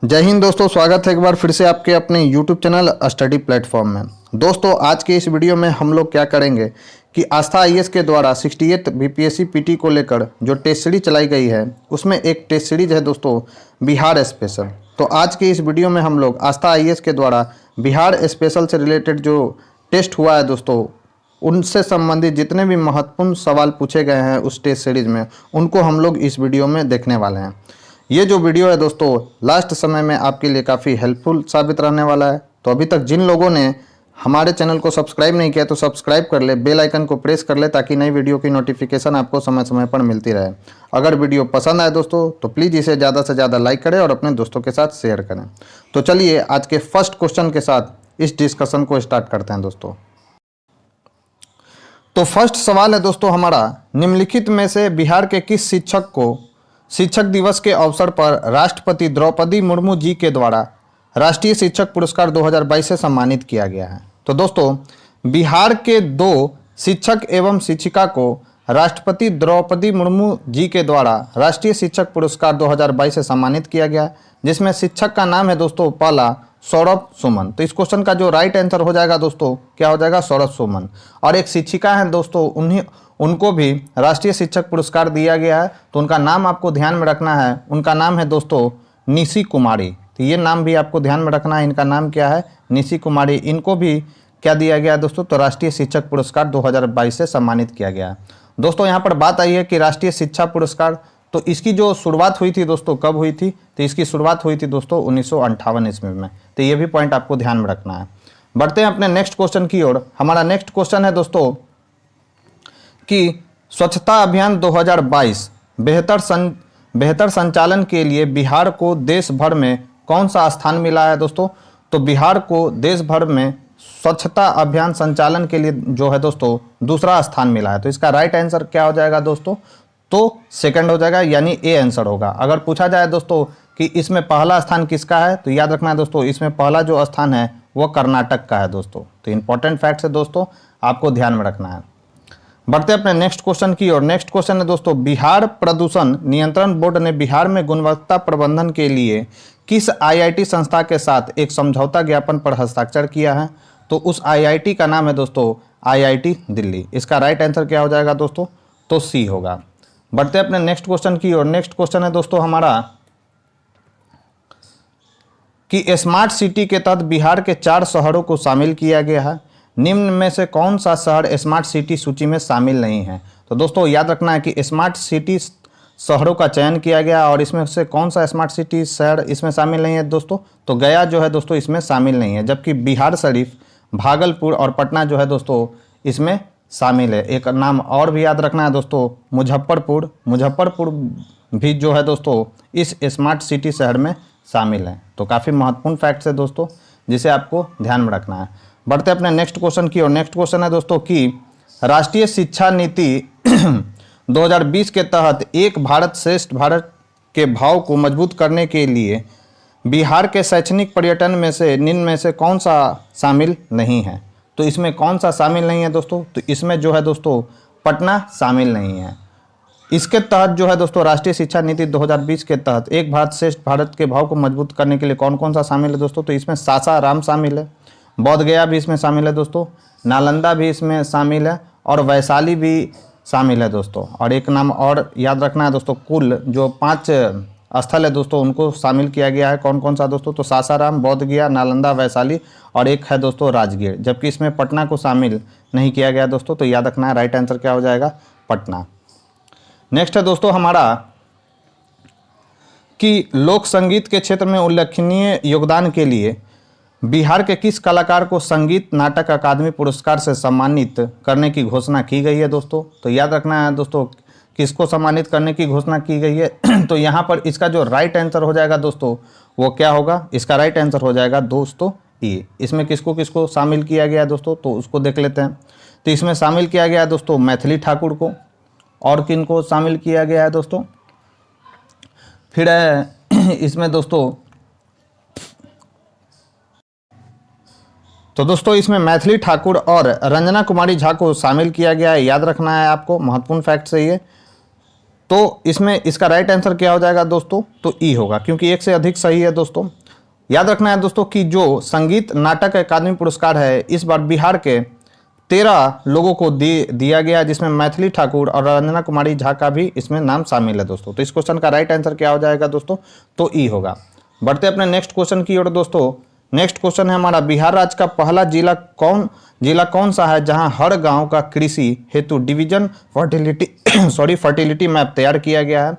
जय हिंद दोस्तों, स्वागत है एक बार फिर से आपके अपने YouTube चैनल स्टडी प्लेटफॉर्म में। दोस्तों आज के इस वीडियो में हम लोग क्या करेंगे कि आस्था आईएएस के द्वारा 68 बीपीएससी पीटी को लेकर जो टेस्ट सीरीज चलाई गई है उसमें एक टेस्ट सीरीज है दोस्तों बिहार स्पेशल। तो आज के इस वीडियो में हम लोग आस्था आईएएस के द्वारा बिहार स्पेशल से रिलेटेड जो टेस्ट हुआ है दोस्तों उनसे संबंधित जितने भी महत्वपूर्ण सवाल पूछे गए हैं उस टेस्ट सीरीज में उनको हम लोग इस वीडियो में देखने वाले हैं। ये जो वीडियो है दोस्तों लास्ट समय में आपके लिए काफ़ी हेल्पफुल साबित रहने वाला है। तो अभी तक जिन लोगों ने हमारे चैनल को सब्सक्राइब नहीं किया तो सब्सक्राइब कर ले, बेल आइकन को प्रेस कर ले ताकि नई वीडियो की नोटिफिकेशन आपको समय समय पर मिलती रहे। अगर वीडियो पसंद आए दोस्तों तो प्लीज़ इसे ज़्यादा से ज़्यादा लाइक करें और अपने दोस्तों के साथ शेयर करें। तो चलिए आज के फर्स्ट क्वेश्चन के साथ इस डिस्कशन को स्टार्ट करते हैं दोस्तों। तो फर्स्ट सवाल है दोस्तों हमारा, निम्नलिखित में से बिहार के किस शिक्षक को शिक्षक दिवस के अवसर पर राष्ट्रपति द्रौपदी मुर्मू जी के द्वारा राष्ट्रीय शिक्षक पुरस्कार 2022 से सम्मानित किया गया है? तो दोस्तों बिहार के 2 शिक्षक एवं शिक्षिका को राष्ट्रपति द्रौपदी मुर्मू जी के द्वारा राष्ट्रीय शिक्षक पुरस्कार 2022 से सम्मानित किया गया, जिसमें शिक्षक का नाम है दोस्तों पहला सौरभ सुमन। तो इस क्वेश्चन का जो राइट आंसर हो जाएगा दोस्तों क्या हो जाएगा? सौरभ सुमन। और एक शिक्षिका है दोस्तों उनको भी राष्ट्रीय शिक्षक पुरस्कार दिया गया है, तो उनका नाम आपको ध्यान में रखना है। उनका नाम है दोस्तों निशी कुमारी। तो ये नाम भी आपको ध्यान में रखना है, इनका नाम क्या है? निशी कुमारी। इनको भी क्या दिया गया दोस्तों? तो राष्ट्रीय शिक्षक पुरस्कार 2022 से सम्मानित किया गया। दोस्तों यहाँ पर बात आई है कि राष्ट्रीय शिक्षा पुरस्कार, तो इसकी जो शुरुआत हुई थी दोस्तों कब हुई थी? तो इसकी शुरुआत हुई थी दोस्तों 1958 ईस्वी में। तो ये भी पॉइंट आपको ध्यान में रखना है। बढ़ते हैं अपने नेक्स्ट क्वेश्चन की ओर। हमारा नेक्स्ट क्वेश्चन है दोस्तों कि स्वच्छता अभियान 2022 बेहतर संचालन के लिए बिहार को देश भर में कौन सा स्थान मिला है दोस्तों? तो बिहार को देश भर में स्वच्छता अभियान संचालन के लिए जो है दोस्तों दूसरा स्थान मिला है। तो इसका राइट आंसर क्या हो जाएगा दोस्तों? तो सेकंड हो जाएगा, यानी ए आंसर होगा। अगर पूछा जाए दोस्तों कि इसमें पहला स्थान किसका है तो याद रखना है दोस्तों इसमें पहला जो स्थान है वो कर्नाटक का है दोस्तों। तो इंपॉर्टेंट फैक्ट्स है दोस्तों, आपको ध्यान में रखना है। बढ़ते अपने नेक्स्ट क्वेश्चन की ओर। नेक्स्ट क्वेश्चन है दोस्तों, बिहार प्रदूषण नियंत्रण बोर्ड ने बिहार में गुणवत्ता प्रबंधन के लिए किस आईआईटी संस्था के साथ एक समझौता ज्ञापन पर हस्ताक्षर किया है? तो उस आईआईटी का नाम है दोस्तों आईआईटी दिल्ली। इसका राइट आंसर क्या हो जाएगा दोस्तों? तो सी होगा। बढ़ते अपने नेक्स्ट क्वेश्चन की ओर। नेक्स्ट क्वेश्चन है दोस्तों हमारा कि स्मार्ट सिटी के तहत बिहार के 4 शहरों को शामिल किया गया है, निम्न में से कौन सा शहर स्मार्ट सिटी सूची में शामिल नहीं है? तो दोस्तों याद रखना है कि स्मार्ट सिटी शहरों का चयन किया गया और इसमें से कौन सा स्मार्ट सिटी शहर इसमें शामिल नहीं है दोस्तों? तो गया जो है दोस्तों इसमें शामिल नहीं है, जबकि बिहार शरीफ, भागलपुर और पटना जो है दोस्तों इसमें शामिल है। एक नाम और भी याद रखना है दोस्तों, मुजफ्फरपुर भी जो है दोस्तों इस स्मार्ट सिटी शहर में शामिल है। तो काफ़ी महत्वपूर्ण फैक्ट्स है दोस्तों जिसे आपको ध्यान में रखना है। बढ़ते अपने नेक्स्ट क्वेश्चन की ओर। नेक्स्ट क्वेश्चन है दोस्तों कि राष्ट्रीय शिक्षा नीति 2020 के तहत एक भारत श्रेष्ठ भारत के भाव को मजबूत करने के लिए बिहार के शैक्षणिक पर्यटन में से निम्न में से कौन सा शामिल नहीं है? तो इसमें कौन सा शामिल नहीं है दोस्तों? तो इसमें जो है दोस्तों पटना शामिल नहीं है। इसके तहत जो है दोस्तों राष्ट्रीय शिक्षा नीति 2020 के तहत एक भारत श्रेष्ठ भारत के भाव को मजबूत करने के लिए कौन कौन सा शामिल है दोस्तों? तो इसमें सासाराम शामिल है, बोध गया भी इसमें शामिल है दोस्तों, नालंदा भी इसमें शामिल है और वैशाली भी शामिल है दोस्तों। और एक नाम और याद रखना है दोस्तों, कुल जो 5 स्थल है दोस्तों उनको शामिल किया गया है। कौन कौन सा दोस्तों? तो सासाराम, बोध गया, नालंदा, वैशाली और एक है दोस्तों राजगीर, जबकि इसमें पटना को शामिल नहीं किया गया दोस्तों। तो याद रखना है राइट आंसर क्या हो जाएगा? पटना। नेक्स्ट है दोस्तों हमारा कि लोक संगीत के क्षेत्र में उल्लेखनीय योगदान के लिए बिहार के किस कलाकार को संगीत नाटक अकादमी पुरस्कार से सम्मानित करने की घोषणा की गई है दोस्तों? तो याद रखना है दोस्तों किसको सम्मानित करने की घोषणा की गई है तो यहाँ पर इसका जो राइट आंसर हो जाएगा दोस्तों वो क्या होगा? इसका राइट आंसर हो जाएगा दोस्तों ये। इसमें किसको किसको शामिल किया गया दोस्तों? तो उसको देख लेते हैं। तो इसमें शामिल किया गया दोस्तों मैथिली ठाकुर को। और किन को शामिल किया गया है दोस्तों? फिर इसमें दोस्तों तो दोस्तों इसमें मैथिली ठाकुर और रंजना कुमारी झा को शामिल किया गया है। याद रखना है आपको, महत्वपूर्ण फैक्ट है ये। तो इसमें इसका राइट आंसर क्या हो जाएगा दोस्तों, तो ई होगा, क्योंकि एक से अधिक सही है दोस्तों। याद रखना है दोस्तों कि जो संगीत नाटक अकादमी पुरस्कार है इस बार बिहार के 13 लोगों को दिया गया, जिसमें मैथिली ठाकुर और रंजना कुमारी झा का भी इसमें नाम शामिल है दोस्तों। तो इस क्वेश्चन का राइट आंसर क्या हो जाएगा दोस्तों, तो ई होगा। बढ़ते अपने नेक्स्ट क्वेश्चन की ओर दोस्तों। नेक्स्ट क्वेश्चन है हमारा, बिहार राज्य का पहला जिला कौन सा है जहां हर गांव का कृषि हेतु डिवीजन फर्टिलिटी मैप तैयार किया गया है।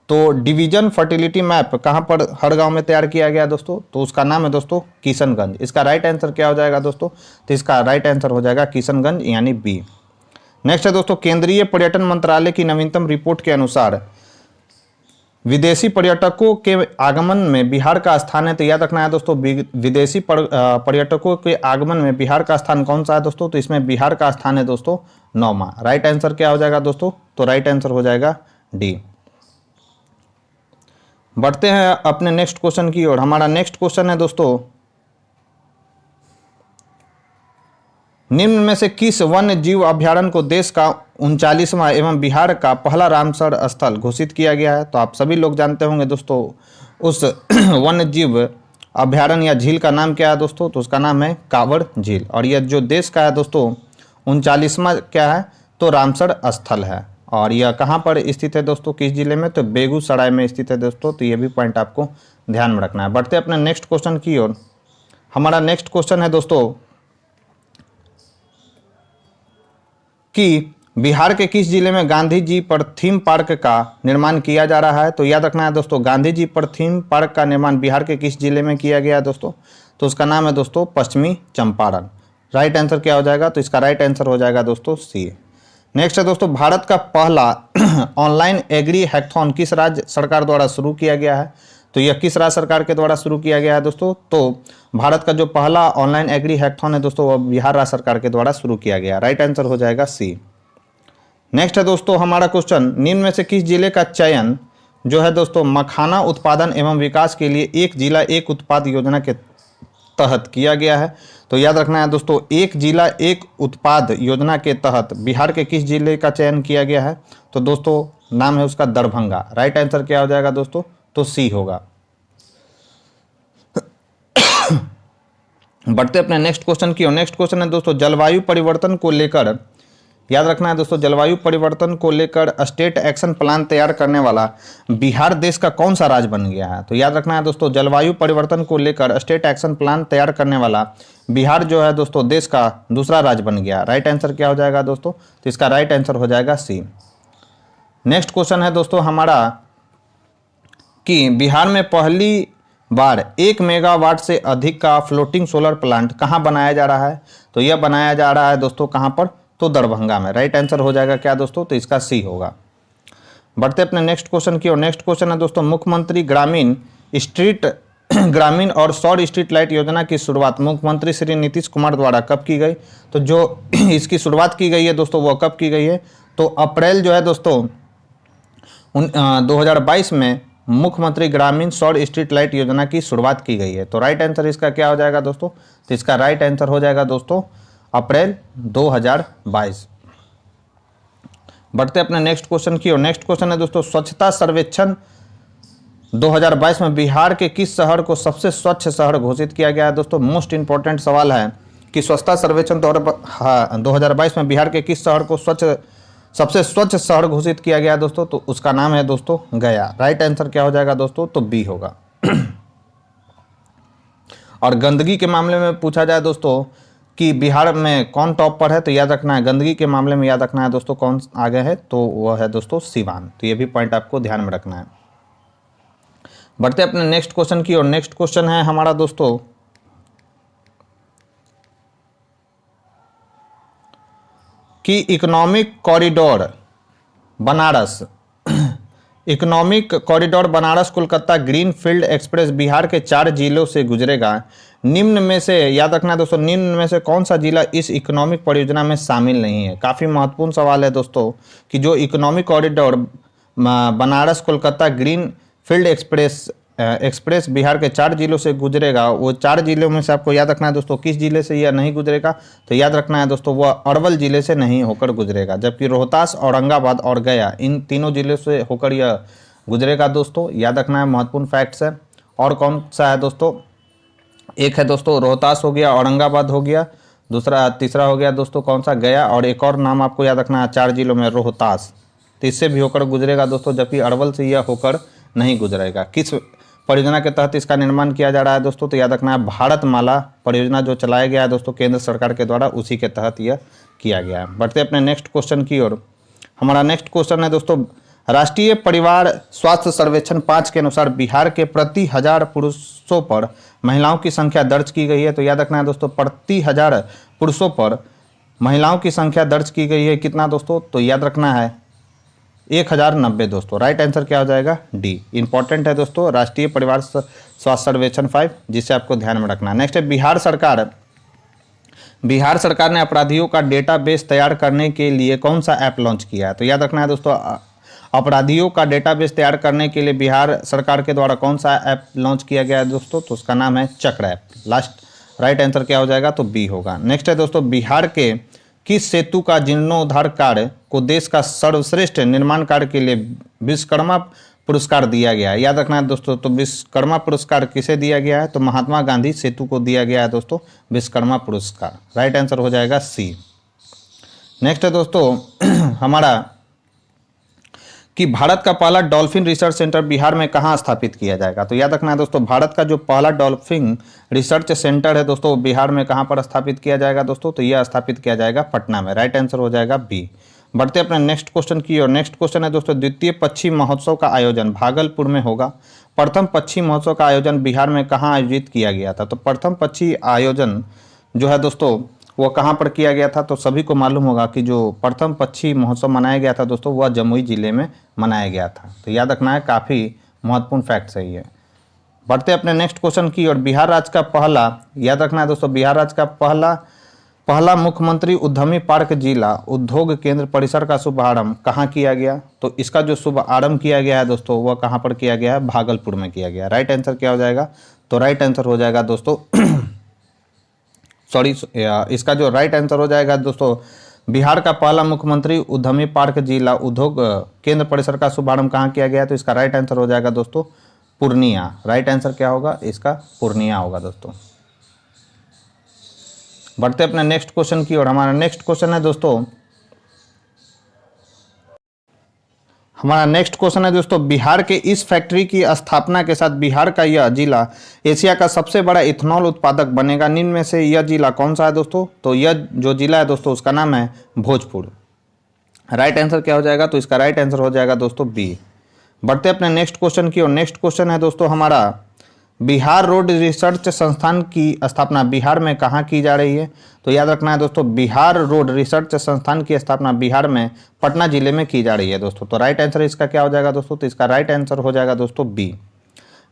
तो डिवीजन फर्टिलिटी मैप कहां पर हर गांव में तैयार किया गया है दोस्तों, तो उसका नाम है दोस्तों किशनगंज। इसका राइट आंसर क्या हो जाएगा दोस्तों, तो इसका राइट आंसर हो जाएगा किशनगंज यानी बी। नेक्स्ट है दोस्तों, केंद्रीय पर्यटन मंत्रालय की नवीनतम रिपोर्ट के अनुसार विदेशी पर्यटकों के आगमन में बिहार का स्थान है। तो याद रखना है दोस्तों, विदेशी पर्यटकों के आगमन में बिहार का स्थान कौन सा है दोस्तों, तो इसमें बिहार का स्थान है दोस्तों 9वां। राइट आंसर क्या हो जाएगा दोस्तों, तो राइट आंसर हो जाएगा डी। बढ़ते हैं अपने नेक्स्ट क्वेश्चन की ओर। हमारा नेक्स्ट क्वेश्चन है दोस्तों, निम्न में से किस वन्य जीव अभ्यारण्य को देश का 39वां एवं बिहार का पहला रामसर स्थल घोषित किया गया है। तो आप सभी लोग जानते होंगे दोस्तों उस वन्य जीव अभ्यारण्य या झील का नाम क्या है दोस्तों, तो उसका नाम है कांवड़ झील। और यह जो देश का है दोस्तों 39वां क्या है, तो रामसर स्थल है। और यह कहाँ पर स्थित है दोस्तों, किस जिले में, तो बेगूसराय में स्थित है दोस्तों। तो ये भी पॉइंट आपको ध्यान में रखना है। बढ़ते अपने नेक्स्ट क्वेश्चन की ओर। हमारा नेक्स्ट क्वेश्चन है दोस्तों कि बिहार के किस जिले में गांधी जी पर थीम पार्क का निर्माण किया जा रहा है। तो याद रखना है दोस्तों, गांधी जी पर थीम पार्क का निर्माण बिहार के किस जिले में किया गया है दोस्तों, तो उसका नाम है दोस्तों पश्चिमी चंपारण। राइट आंसर क्या हो जाएगा, तो इसका राइट आंसर हो जाएगा दोस्तों सी। नेक्स्ट है दोस्तों, भारत का पहला ऑनलाइन एग्री हैकाथॉन किस राज्य सरकार द्वारा शुरू किया गया है। तो यह किस राज्य सरकार के द्वारा शुरू किया गया है दोस्तों, तो भारत का जो पहला ऑनलाइन एग्री हैकाथॉन है दोस्तों वह बिहार राज्य सरकार के द्वारा शुरू किया गया। राइट आंसर हो जाएगा सी। नेक्स्ट है दोस्तों हमारा क्वेश्चन, निम्न में से किस जिले का चयन जो है दोस्तों मखाना उत्पादन एवं विकास के लिए एक जिला एक उत्पाद योजना के तहत किया गया है। तो याद रखना है दोस्तों, एक जिला एक उत्पाद योजना के तहत बिहार के किस जिले का चयन किया गया है, तो दोस्तों नाम है उसका दरभंगा। राइट आंसर क्या हो जाएगा दोस्तों, तो सी होगा। बढ़ते अपने नेक्स्ट क्वेश्चन की ओर। नेक्स्ट क्वेश्चन है दोस्तों, जलवायु परिवर्तन को लेकर, याद रखना है दोस्तों, जलवायु परिवर्तन को लेकर स्टेट एक्शन प्लान तैयार करने वाला बिहार देश का कौन सा राज्य बन गया है। तो याद रखना है दोस्तों, जलवायु परिवर्तन को लेकर स्टेट एक्शन प्लान तैयार करने वाला बिहार जो है दोस्तों देश का दूसरा राज्य बन गया। राइट आंसर क्या हो जाएगा दोस्तों, तो इसका राइट आंसर हो जाएगा सी। नेक्स्ट क्वेश्चन है दोस्तों हमारा कि बिहार में पहली बार 1 मेगावाट से अधिक का फ्लोटिंग सोलर प्लांट कहाँ बनाया जा रहा है। तो यह बनाया जा रहा है दोस्तों कहाँ पर, तो दरभंगा में। राइट आंसर हो जाएगा क्या दोस्तों, तो इसका सी होगा। बढ़ते अपने नेक्स्ट क्वेश्चन की ओर। नेक्स्ट क्वेश्चन है दोस्तों, मुख्यमंत्री ग्रामीण और सौर स्ट्रीट लाइट योजना की शुरुआत मुख्यमंत्री श्री नीतीश कुमार द्वारा कब की गई। तो जो इसकी शुरुआत की गई है दोस्तों वो कब की गई है, तो अप्रैल जो है दोस्तों 2022 में मुख्यमंत्री ग्रामीण सौर स्ट्रीट लाइट योजना की शुरुआत की गई है। तो राइट आंसर इसका क्या हो जाएगा दोस्तों, तो इसका राइट आंसर हो जाएगा दोस्तों अप्रैल 2022। बढ़ते अपने नेक्स्ट क्वेश्चन की ओर। नेक्स्ट क्वेश्चन है दोस्तों, स्वच्छता सर्वेक्षण 2022 में बिहार के किस शहर को सबसे स्वच्छ शहर घोषित किया गया है दोस्तों। मोस्ट इंपॉर्टेंट सवाल है कि स्वच्छता सर्वेक्षण 2022 में बिहार के किस शहर को सबसे स्वच्छ शहर घोषित किया गया है दोस्तों, तो उसका नाम है दोस्तों गया। राइट आंसर क्या हो जाएगा दोस्तों, तो बी होगा। और गंदगी के मामले में पूछा जाए दोस्तों कि बिहार में कौन टॉप पर है, तो याद रखना है गंदगी के मामले में याद रखना है दोस्तों कौन आगे है, तो वह है दोस्तों सिवान। तो ये भी पॉइंट आपको ध्यान में रखना है। बढ़ते अपने नेक्स्ट क्वेश्चन की ओर। नेक्स्ट क्वेश्चन है हमारा दोस्तों कि economic corridor Banaras Kolkata green field express Bihar के 4 जिलों से गुजरेगा। निम्न में से याद रखना है दोस्तों, निम्न में से कौन सा जिला इस इकोनॉमिक परियोजना में शामिल नहीं है। काफ़ी महत्वपूर्ण सवाल है दोस्तों कि जो economic corridor Banaras Kolkata green field express express Bihar के 4 जिलों से गुजरेगा, वो 4 जिलों में से आपको याद रखना है दोस्तों किस जिले से यह नहीं गुजरेगा, तो याद रखना है दोस्तों वह अरवल जिले से नहीं होकर गुजरेगा, जबकि रोहतास, औरंगाबाद और गया इन तीनों जिलों से होकर यह गुजरेगा दोस्तों। याद रखना है, महत्वपूर्ण फैक्ट्स है। और कौन सा है दोस्तों, एक है दोस्तों रोहतास हो गया, औरंगाबाद हो गया, दूसरा तीसरा हो गया दोस्तों कौन सा, गया, और एक और नाम आपको याद रखना है 4 जिलों में रोहतास, तो इससे भी होकर गुजरेगा दोस्तों, जबकि अरवल से यह होकर नहीं गुजरेगा। किस परियोजना के तहत इसका निर्माण किया जा रहा है दोस्तों, तो याद रखना है भारतमाला परियोजना जो चलाया गया है दोस्तों केंद्र सरकार के द्वारा, उसी के तहत यह किया गया है। बढ़ते अपने नेक्स्ट क्वेश्चन की ओर। हमारा नेक्स्ट क्वेश्चन है दोस्तों, राष्ट्रीय परिवार स्वास्थ्य सर्वेक्षण 5 के अनुसार बिहार के प्रति 1000 पुरुषों पर महिलाओं की संख्या दर्ज की गई है। तो याद रखना है दोस्तों प्रति 1000 पुरुषों पर महिलाओं की संख्या दर्ज की गई है कितना दोस्तों, तो याद रखना है 1090 दोस्तों। राइट आंसर क्या हो जाएगा, डी। इंपॉर्टेंट है दोस्तों राष्ट्रीय परिवार स्वास्थ्य सर्वेक्षण 5, जिसे आपको ध्यान में रखना है। नेक्स्ट है बिहार सरकार ने अपराधियों का डेटाबेस तैयार करने के लिए कौन सा ऐप लॉन्च किया है। तो याद रखना है दोस्तों अपराधियों का डेटाबेस तैयार करने के लिए बिहार सरकार के द्वारा कौन सा ऐप लॉन्च किया गया है दोस्तों, तो उसका नाम है चक्र ऐप। लास्ट राइट आंसर क्या हो जाएगा, तो बी होगा। नेक्स्ट है दोस्तों, बिहार के किस सेतु का जीर्णोद्धार कार्य को देश का सर्वश्रेष्ठ निर्माण कार्य के लिए विश्वकर्मा पुरस्कार दिया गया है। याद रखना है दोस्तों, तो विश्वकर्मा पुरस्कार किसे दिया गया है, तो महात्मा गांधी सेतु को दिया गया है दोस्तों विश्वकर्मा पुरस्कार। राइट आंसर हो जाएगा सी। नेक्स्ट है दोस्तों हमारा कि भारत का पहला डॉल्फिन रिसर्च सेंटर बिहार में कहाँ स्थापित किया जाएगा। तो याद रखना है दोस्तों भारत का जो पहला डॉल्फिन रिसर्च सेंटर है दोस्तों बिहार में कहाँ पर स्थापित किया जाएगा दोस्तों, तो यह स्थापित किया जाएगा पटना में। राइट आंसर हो जाएगा बी। बढ़ते अपने नेक्स्ट क्वेश्चन की और। नेक्स्ट क्वेश्चन है दोस्तों, द्वितीय पक्षी महोत्सव का आयोजन भागलपुर में होगा। प्रथम पक्षी महोत्सव का आयोजन बिहार में कहाँ आयोजित किया गया था। तो प्रथम पक्षी आयोजन जो है दोस्तों वो कहाँ पर किया गया था, तो सभी को मालूम होगा कि जो प्रथम पक्षी महोत्सव मनाया गया था दोस्तों वह जमुई जिले में मनाया गया था। तो याद रखना है, काफ़ी महत्वपूर्ण फैक्ट है ये। बढ़ते अपने नेक्स्ट क्वेश्चन की और। बिहार राज्य का पहला, याद रखना है दोस्तों बिहार राज्य का पहला मुख्यमंत्री उद्यमी पार्क जिला उद्योग केंद्र परिसर का शुभारंभ कहाँ किया गया। तो इसका जो शुभारंभ किया गया है दोस्तों वह कहाँ पर किया गया है, भागलपुर में किया गया। राइट आंसर क्या हो जाएगा, तो राइट आंसर हो जाएगा दोस्तों सॉरी इसका जो राइट आंसर हो जाएगा दोस्तों, बिहार का पहला मुख्यमंत्री उद्यमी पार्क जिला उद्योग केंद्र परिसर का शुभारंभ कहाँ किया गया, तो इसका राइट आंसर हो जाएगा दोस्तों पूर्णिया। राइट आंसर क्या होगा, इसका पूर्णिया होगा दोस्तों। बढ़ते अपने नेक्स्ट क्वेश्चन की और। हमारा नेक्स्ट क्वेश्चन है दोस्तों, बिहार के इस फैक्ट्री की स्थापना के साथ बिहार का यह जिला एशिया का सबसे बड़ा इथेनॉल उत्पादक बनेगा। निम्न में से यह जिला कौन सा है दोस्तों, तो यह जो जिला है दोस्तों उसका नाम है भोजपुर। राइट आंसर क्या हो जाएगा, तो इसका राइट आंसर हो जाएगा दोस्तों बी। बढ़ते अपने नेक्स्ट क्वेश्चन की और। नेक्स्ट क्वेश्चन है दोस्तों हमारा, बिहार रोड रिसर्च संस्थान की स्थापना बिहार में कहाँ की जा रही है। तो याद रखना है दोस्तों बिहार रोड रिसर्च संस्थान की स्थापना बिहार में पटना जिले में की जा रही है दोस्तों। तो राइट आंसर इसका क्या हो जाएगा दोस्तों, तो इसका राइट आंसर हो जाएगा दोस्तों बी।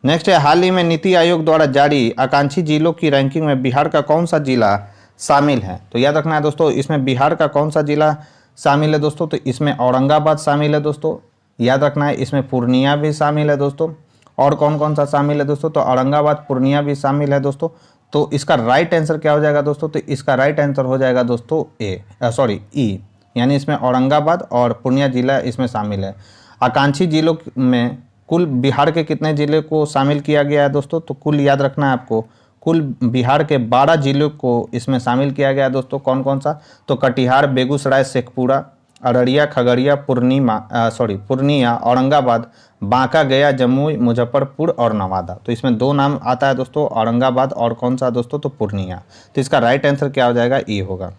नेक्स्ट है, हाल ही में नीति आयोग द्वारा जारी आकांक्षी जिलों की रैंकिंग में बिहार का कौन सा जिला शामिल है। तो याद रखना है दोस्तों इसमें बिहार का कौन सा जिला शामिल है दोस्तों, तो इसमें औरंगाबाद शामिल है दोस्तों। याद रखना है इसमें पूर्णिया भी शामिल है दोस्तों। और कौन कौन सा शामिल है दोस्तों, तो औरंगाबाद पूर्णिया भी शामिल है दोस्तों। तो इसका राइट आंसर क्या हो जाएगा दोस्तों, तो इसका राइट आंसर हो जाएगा दोस्तों ई, यानी इसमें औरंगाबाद और पूर्णिया जिला इसमें शामिल है। आकांक्षी जिलों में कुल बिहार के कितने जिले को शामिल किया गया है दोस्तों, तो कुल याद रखना है आपको, कुल बिहार के 12 जिलों को इसमें शामिल किया गया है दोस्तों। कौन कौन सा, तो कटिहार, बेगूसराय, शेखपुरा, अररिया, खगड़िया, पूर्णिया, औरंगाबाद, बांका, गया, जमुई, मुजफ्फरपुर और नवादा। तो इसमें 2 नाम आता है दोस्तों, औरंगाबाद और कौन सा दोस्तों, तो पूर्णिया। तो इसका राइट आंसर क्या हो जाएगा, ई होगा।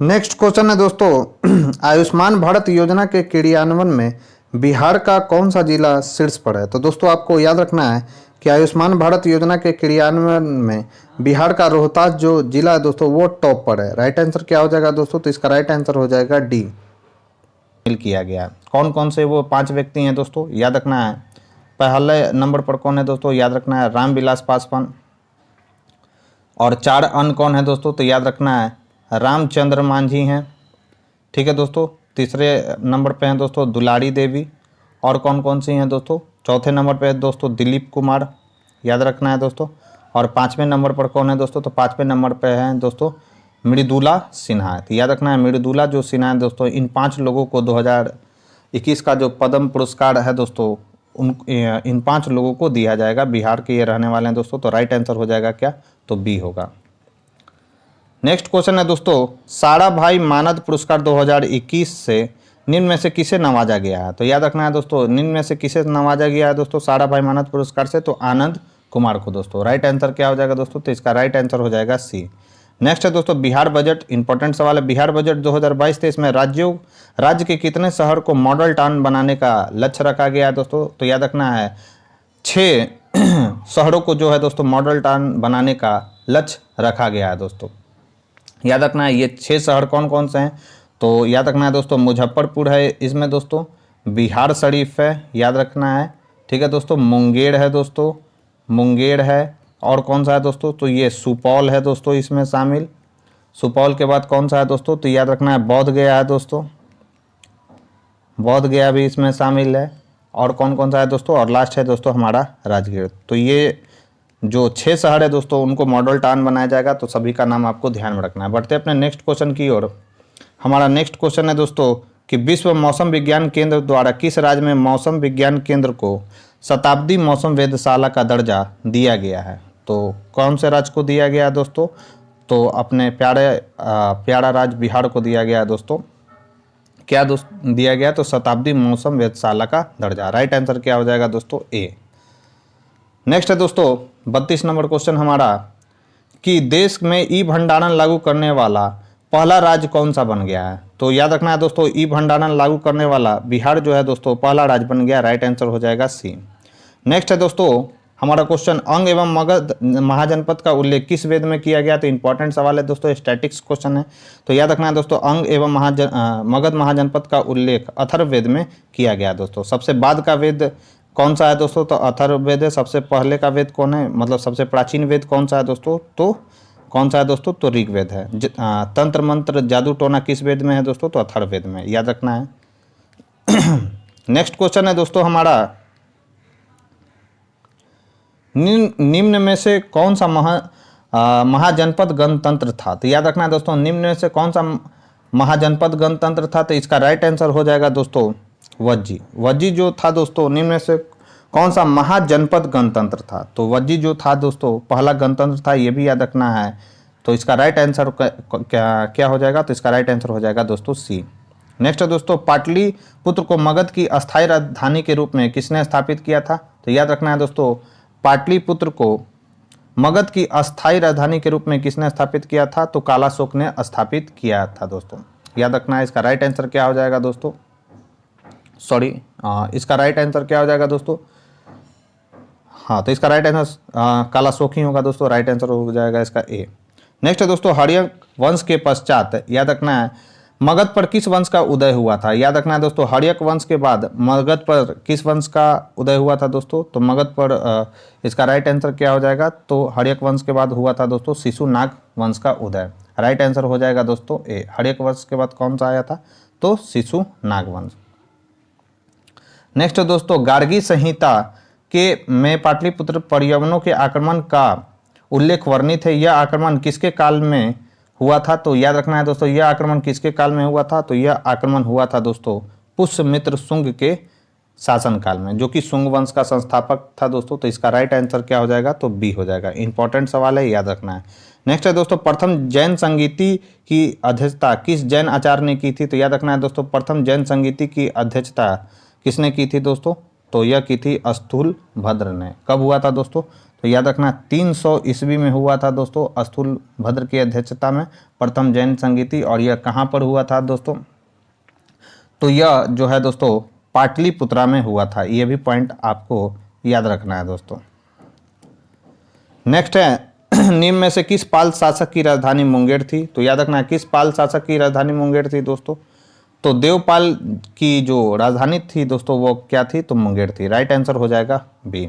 नेक्स्ट क्वेश्चन है दोस्तों, आयुष्मान भारत योजना के क्रियान्वयन में बिहार का कौन सा जिला शीर्ष पर है। तो दोस्तों आपको याद रखना है कि आयुष्मान भारत योजना के क्रियान्वयन में बिहार का रोहतास जो जिला है दोस्तों वो टॉप पर है। राइट आंसर क्या हो जाएगा दोस्तों, तो इसका राइट आंसर हो जाएगा डी। किया गया कौन कौन से वो 5 व्यक्ति हैं दोस्तों, याद रखना है। पहले नंबर पर कौन है दोस्तों, याद रखना है रामविलास पासवान। और 4 अन्य कौन है दोस्तों, तो याद रखना है रामचंद्र मांझी हैं, ठीक है दोस्तों। तीसरे नंबर पे हैं दोस्तों दुलारी देवी। और कौन कौन सी हैं दोस्तों? चौथे नंबर पे है दोस्तों दिलीप कुमार, याद रखना है दोस्तों। और 5वें नंबर पर कौन है दोस्तों? तो 5वें नंबर पे हैं दोस्तों मृदुला सिन्हा। तो याद रखना है मृदुला जो सिन्हा है दोस्तों, इन 5 लोगों को 2021 का जो पद्म पुरस्कार है दोस्तों, इन 5 लोगों को दिया जाएगा। बिहार के ये रहने वाले हैं दोस्तों। तो राइट आंसर हो जाएगा क्या? तो बी होगा। नेक्स्ट क्वेश्चन है दोस्तों, साराभाई मानद पुरस्कार 2021 से निम्न में से किसे नवाजा गया है? तो याद रखना है दोस्तों, निम्न में से किसे नवाजा गया है दोस्तों साराभाई मानद पुरस्कार से? तो आनंद कुमार को दोस्तों। राइट आंसर क्या हो जाएगा दोस्तों? तो इसका राइट आंसर हो जाएगा सी। नेक्स्ट है दोस्तों बिहार बजट, इंपॉर्टेंट सवाल है। बिहार बजट 2022-23 में राज्य के कितने शहर को मॉडल टाउन बनाने का लक्ष्य रखा गया है दोस्तों? तो याद रखना है 6 शहरों को जो है दोस्तों मॉडल टाउन बनाने का लक्ष्य रखा गया है दोस्तों। याद रखना है ये 6 शहर कौन कौन से हैं? तो याद रखना है दोस्तों मुजफ्फरपुर है इसमें दोस्तों, बिहार शरीफ है, याद रखना है, ठीक है दोस्तों। मुंगेर है दोस्तों, मुंगेर है, और कौन सा है दोस्तों? तो ये सुपौल है दोस्तों इसमें शामिल। सुपौल के बाद कौन सा है दोस्तों? तो याद रखना है बोध गया है दोस्तों, बोध गया भी इसमें शामिल है। और कौन कौन सा है दोस्तों? और लास्ट है दोस्तों हमारा राजगीर। तो ये जो 6 शहर है दोस्तों उनको मॉडल टाउन बनाया जाएगा। तो सभी का नाम आपको ध्यान में रखना है। बढ़ते अपने नेक्स्ट क्वेश्चन की ओर। हमारा नेक्स्ट क्वेश्चन है दोस्तों कि विश्व मौसम विज्ञान केंद्र द्वारा किस राज्य में मौसम विज्ञान केंद्र को शताब्दी मौसम वेधशाला का दर्जा दिया गया है? तो कौन से राज्य को दिया गया है दोस्तों? तो अपने प्यारा राज्य बिहार को दिया गया है दोस्तों। क्या दिया गया? तो शताब्दी मौसम वेधशाला का दर्जा। राइट आंसर क्या हो जाएगा दोस्तों? ए। नेक्स्ट है दोस्तों 32 नंबर क्वेश्चन हमारा कि देश में ई भंडारण लागू करने वाला पहला राज्य कौन सा बन गया है? तो याद रखना है दोस्तों ई भंडारण लागू करने वाला बिहार जो है दोस्तों पहला राज्य बन गया। राइट आंसर हो जाएगा सी। नेक्स्ट है दोस्तों हमारा क्वेश्चन अंग एवं मगध महाजनपद का उल्लेख किस वेद में किया गया? तो इंपॉर्टेंट सवाल है दोस्तों, स्टैटिक्स क्वेश्चन है। तो याद रखना है दोस्तों अंग एवं मगध महाजनपद का उल्लेख अथर्ववेद में किया गया दोस्तों। सबसे बाद का वेद कौन सा है दोस्तों? तो अथर्ववेद है। सबसे पहले का वेद कौन है, मतलब सबसे प्राचीन वेद कौन सा है दोस्तों? तो कौन सा है दोस्तों? तो ऋग्वेद है। तंत्र मंत्र जादू टोना किस वेद में है दोस्तों? तो अथर्ववेद में, याद रखना है। नेक्स्ट क्वेश्चन है दोस्तों हमारा निम्न में से कौन सा महाजनपद गणतंत्र था? तो याद रखना है दोस्तों निम्न में से कौन सा महाजनपद गणतंत्र था? तो इसका राइट आंसर हो जाएगा दोस्तों वज्जी। वज्जी जो था दोस्तों निम्न में से कौन सा महाजनपद गणतंत्र था? तो वज्जी जो था दोस्तों पहला गणतंत्र था, ये भी याद रखना है। तो इसका राइट आंसर क्या हो जाएगा? तो इसका राइट आंसर हो जाएगा दोस्तों सी। नेक्स्ट है दोस्तों पाटलिपुत्र को मगध की अस्थायी राजधानी के रूप में किसने स्थापित किया था? तो याद रखना है दोस्तों पाटलिपुत्र को मगध की अस्थायी राजधानी के रूप में किसने स्थापित किया था? तो कालाशोक ने स्थापित किया था दोस्तों, याद रखना है। इसका राइट आंसर क्या हो जाएगा दोस्तों? इसका राइट आंसर क्या हो जाएगा दोस्तों? हाँ, तो इसका राइट आंसर कालाशोक ही होगा दोस्तों। राइट आंसर हो जाएगा इसका ए। नेक्स्ट है दोस्तों हर्यक वंश के पश्चात याद रखना है मगध पर किस वंश का उदय हुआ था? याद रखना है दोस्तों हर्यक वंश के बाद मगध पर किस वंश का उदय हुआ था दोस्तों? तो मगध पर इसका राइट आंसर क्या हो जाएगा? तो हर्यक वंश के बाद हुआ था दोस्तों शिशुनाग वंश का उदय। राइट आंसर हो जाएगा दोस्तों ए। हर्यक वंश के बाद कौन सा आया था? तो शिशुनाग वंश। नेक्स्ट दोस्तों गार्गी संहिता के में पाटलिपुत्र पर यवनों के आक्रमण का उल्लेख वर्णित है। यह आक्रमण किसके काल में हुआ था? तो याद रखना है दोस्तों यह आक्रमण किसके काल में हुआ था? तो यह आक्रमण हुआ था दोस्तों पुष्यमित्र शुंग के शासनकाल में, जो कि शुंग वंश का संस्थापक था दोस्तों। तो इसका राइट आंसर क्या हो जाएगा? तो बी हो जाएगा। इंपॉर्टेंट सवाल है, याद रखना है। नेक्स्ट है दोस्तों प्रथम जैन संगीति की अध्यक्षता किस जैन आचार्य ने की थी? तो याद रखना है दोस्तों प्रथम जैन संगीति की अध्यक्षता किसने की थी दोस्तों? तो यह की थी स्थूल भद्र ने। कब हुआ था दोस्तों? तो याद रखना 300 ईस्वी में हुआ था दोस्तों स्थूल भद्र की अध्यक्षता में प्रथम जैन संगीति। और यह कहाँ पर हुआ था दोस्तों? तो यह जो है दोस्तों पाटलिपुत्रा में हुआ था। यह भी पॉइंट आपको याद रखना है दोस्तों। नेक्स्ट है निम्न में से किस पाल शासक की राजधानी मुंगेर थी? तो याद रखना किस पाल शासक की राजधानी मुंगेर थी दोस्तों? तो देवपाल की जो राजधानी थी दोस्तों वो क्या थी? तो मुंगेर थी। राइट आंसर हो जाएगा बी।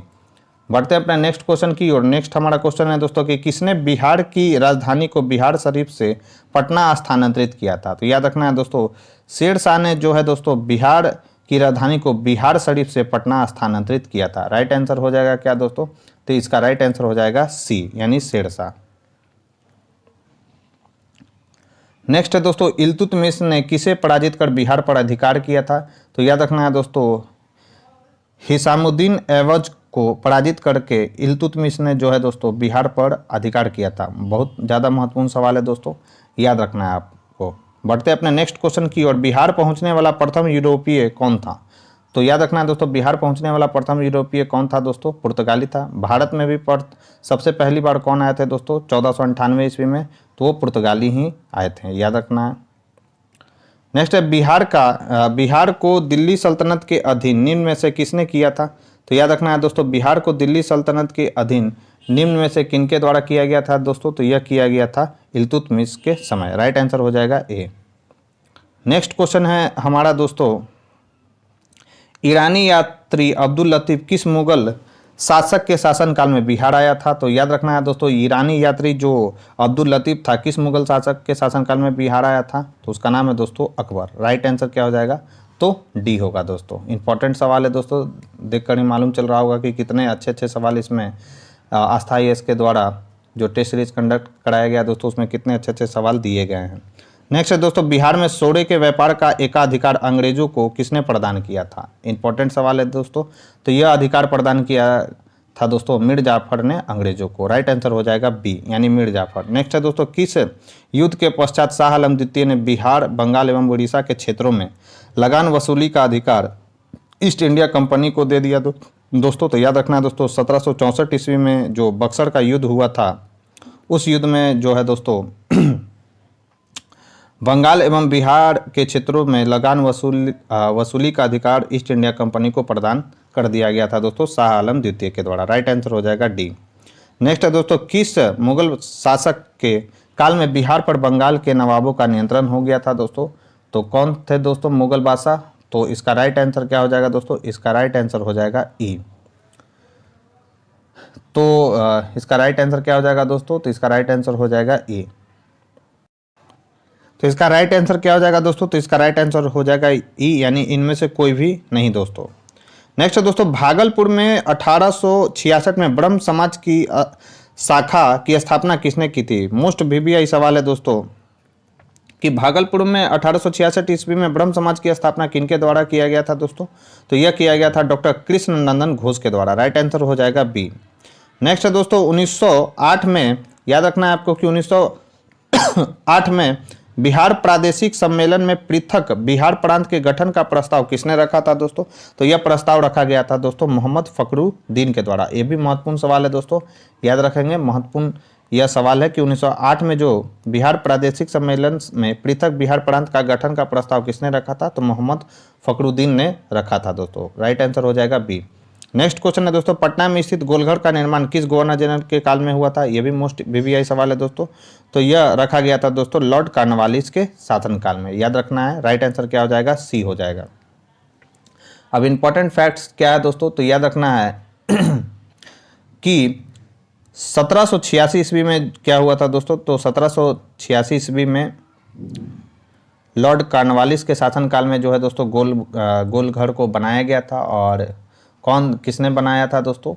बढ़ते हैं अपने नेक्स्ट क्वेश्चन की और नेक्स्ट हमारा क्वेश्चन है दोस्तों कि किसने बिहार की राजधानी को बिहार शरीफ से पटना स्थानांतरित किया था? तो याद रखना है दोस्तों शेरशाह ने जो है दोस्तों बिहार की राजधानी को बिहार शरीफ से पटना स्थानांतरित किया था? राइट आंसर हो जाएगा क्या दोस्तों? तो इसका राइट आंसर हो जाएगा सी यानी शेरशाह। नेक्स्ट है दोस्तों, इल्तुतमिश ने किसे पराजित कर बिहार पर अधिकार किया था? तो याद रखना है दोस्तों, हिसामुद्दीन ऐबज को पराजित करके इल्तुतमिश ने जो है दोस्तों बिहार पर अधिकार किया था। बहुत ज़्यादा महत्वपूर्ण सवाल है दोस्तों, याद रखना है आपको। बढ़ते अपने नेक्स्ट क्वेश्चन की ओर। बिहार पहुंचने वाला प्रथम यूरोपीय कौन था? तो याद रखना है दोस्तों, बिहार पहुंचने वाला प्रथम यूरोपीय कौन था दोस्तों? पुर्तगाली था। भारत में भी सबसे पहली बार कौन आए थे दोस्तों? 1498 ईस्वी में, तो वो पुर्तगाली ही आए थे, याद रखना है। नेक्स्ट है, बिहार को दिल्ली सल्तनत के अधीन निम्न में से किसने किया था? तो याद रखना है दोस्तों, बिहार को दिल्ली सल्तनत के अधीन निम्न में से किनके द्वारा किया गया था दोस्तों? तो यह किया गया था इल्तुतमिश के समय। राइट आंसर हो जाएगा ए। नेक्स्ट क्वेश्चन है हमारा दोस्तों, ईरानी यात्री अब्दुल लतीफ किस मुगल शासक के शासनकाल में बिहार आया था? तो याद रखना है दोस्तों, ईरानी यात्री जो अब्दुल लतीफ था किस मुगल शासक के शासनकाल में बिहार आया था? तो उसका नाम है दोस्तों अकबर। राइट आंसर क्या हो जाएगा? तो डी होगा दोस्तों। इंपॉर्टेंट सवाल है दोस्तों, देखकर ही मालूम चल रहा होगा कि कितने अच्छे अच्छे सवाल इसमें आस्था IAS के द्वारा जो टेस्ट सीरीज कंडक्ट कराया गया दोस्तों, उसमें कितने अच्छे अच्छे सवाल दिए गए हैं। नेक्स्ट है दोस्तों, बिहार में सोडे के व्यापार का एकाधिकार अंग्रेजों को किसने प्रदान किया था? इंपॉर्टेंट सवाल है दोस्तों। तो यह अधिकार प्रदान किया था दोस्तों मीर जाफर ने अंग्रेजों को। राइट आंसर हो जाएगा बी यानी मीर जाफर। नेक्स्ट है दोस्तों, किस युद्ध के पश्चात शाह आलम द्वितीय ने बिहार, बंगाल एवं उड़ीसा के क्षेत्रों में लगान वसूली का अधिकार ईस्ट इंडिया कंपनी को दे दिया दोस्तों? तो याद रखना है दोस्तों, 1764 ईस्वी में जो बक्सर का युद्ध हुआ था, उस युद्ध में जो है दोस्तों बंगाल एवं बिहार के क्षेत्रों में लगान वसूली का अधिकार ईस्ट इंडिया कंपनी को प्रदान कर दिया गया था दोस्तों शाह आलम द्वितीय के द्वारा। राइट आंसर हो जाएगा डी। नेक्स्ट है दोस्तों, किस मुगल शासक के काल में बिहार पर बंगाल के नवाबों का नियंत्रण हो गया था दोस्तों? तो कौन थे दोस्तों मुगल बादशाह? तो इसका राइट आंसर क्या हो जाएगा दोस्तों? इसका राइट आंसर हो जाएगा ई। तो इसका राइट आंसर क्या हो जाएगा दोस्तों? तो इसका राइट आंसर हो जाएगा ई। तो इसका राइट आंसर क्या हो जाएगा दोस्तों? तो इसका राइट आंसर हो जाएगा ई यानी इनमें से कोई भी नहीं दोस्तों। नेक्स्ट है दोस्तों, भागलपुर में 1866 में ब्रह्म समाज की शाखा की स्थापना किसने की थी? मोस्ट VBI सवाल है दोस्तों कि भागलपुर में 1866 ईस्वी में ब्रह्म समाज की स्थापना किनके द्वारा किया गया था दोस्तों? तो यह किया गया था डॉक्टर कृष्ण नंदन घोष के द्वारा। राइट आंसर हो जाएगा बी। नेक्स्ट है दोस्तों, 1908 में, याद रखना है आपको कि 1908 में बिहार प्रादेशिक सम्मेलन में पृथक बिहार प्रांत के गठन का प्रस्ताव किसने रखा था दोस्तों? तो यह प्रस्ताव रखा गया था दोस्तों मोहम्मद फखरुद्दीन के द्वारा। ये भी महत्वपूर्ण सवाल है दोस्तों, याद रखेंगे। महत्वपूर्ण यह सवाल है कि 1908 में जो बिहार प्रादेशिक सम्मेलन में पृथक बिहार प्रांत का गठन का प्रस्ताव किसने रखा था? तो मोहम्मद फखरुद्दीन ने रखा था दोस्तों। राइट आंसर हो जाएगा बी। नेक्स्ट क्वेश्चन है दोस्तों, पटना में स्थित गोलघर का निर्माण किस गवर्नर जनरल के काल में हुआ था? यह भी मोस्ट VBI सवाल है दोस्तों। तो यह रखा गया था दोस्तों लॉर्ड कॉर्नवालिस के शासनकाल में, याद रखना है। राइट आंसर क्या हो जाएगा? सी हो जाएगा। अब इंपॉर्टेंट फैक्ट्स क्या है दोस्तों? तो याद रखना है कि 1786 ईस्वी में क्या हुआ था दोस्तों? तो 1786 ईस्वी में लॉर्ड कॉर्नवालिस के शासनकाल में जो है दोस्तों गोलघर को बनाया गया था। और किसने बनाया था दोस्तों?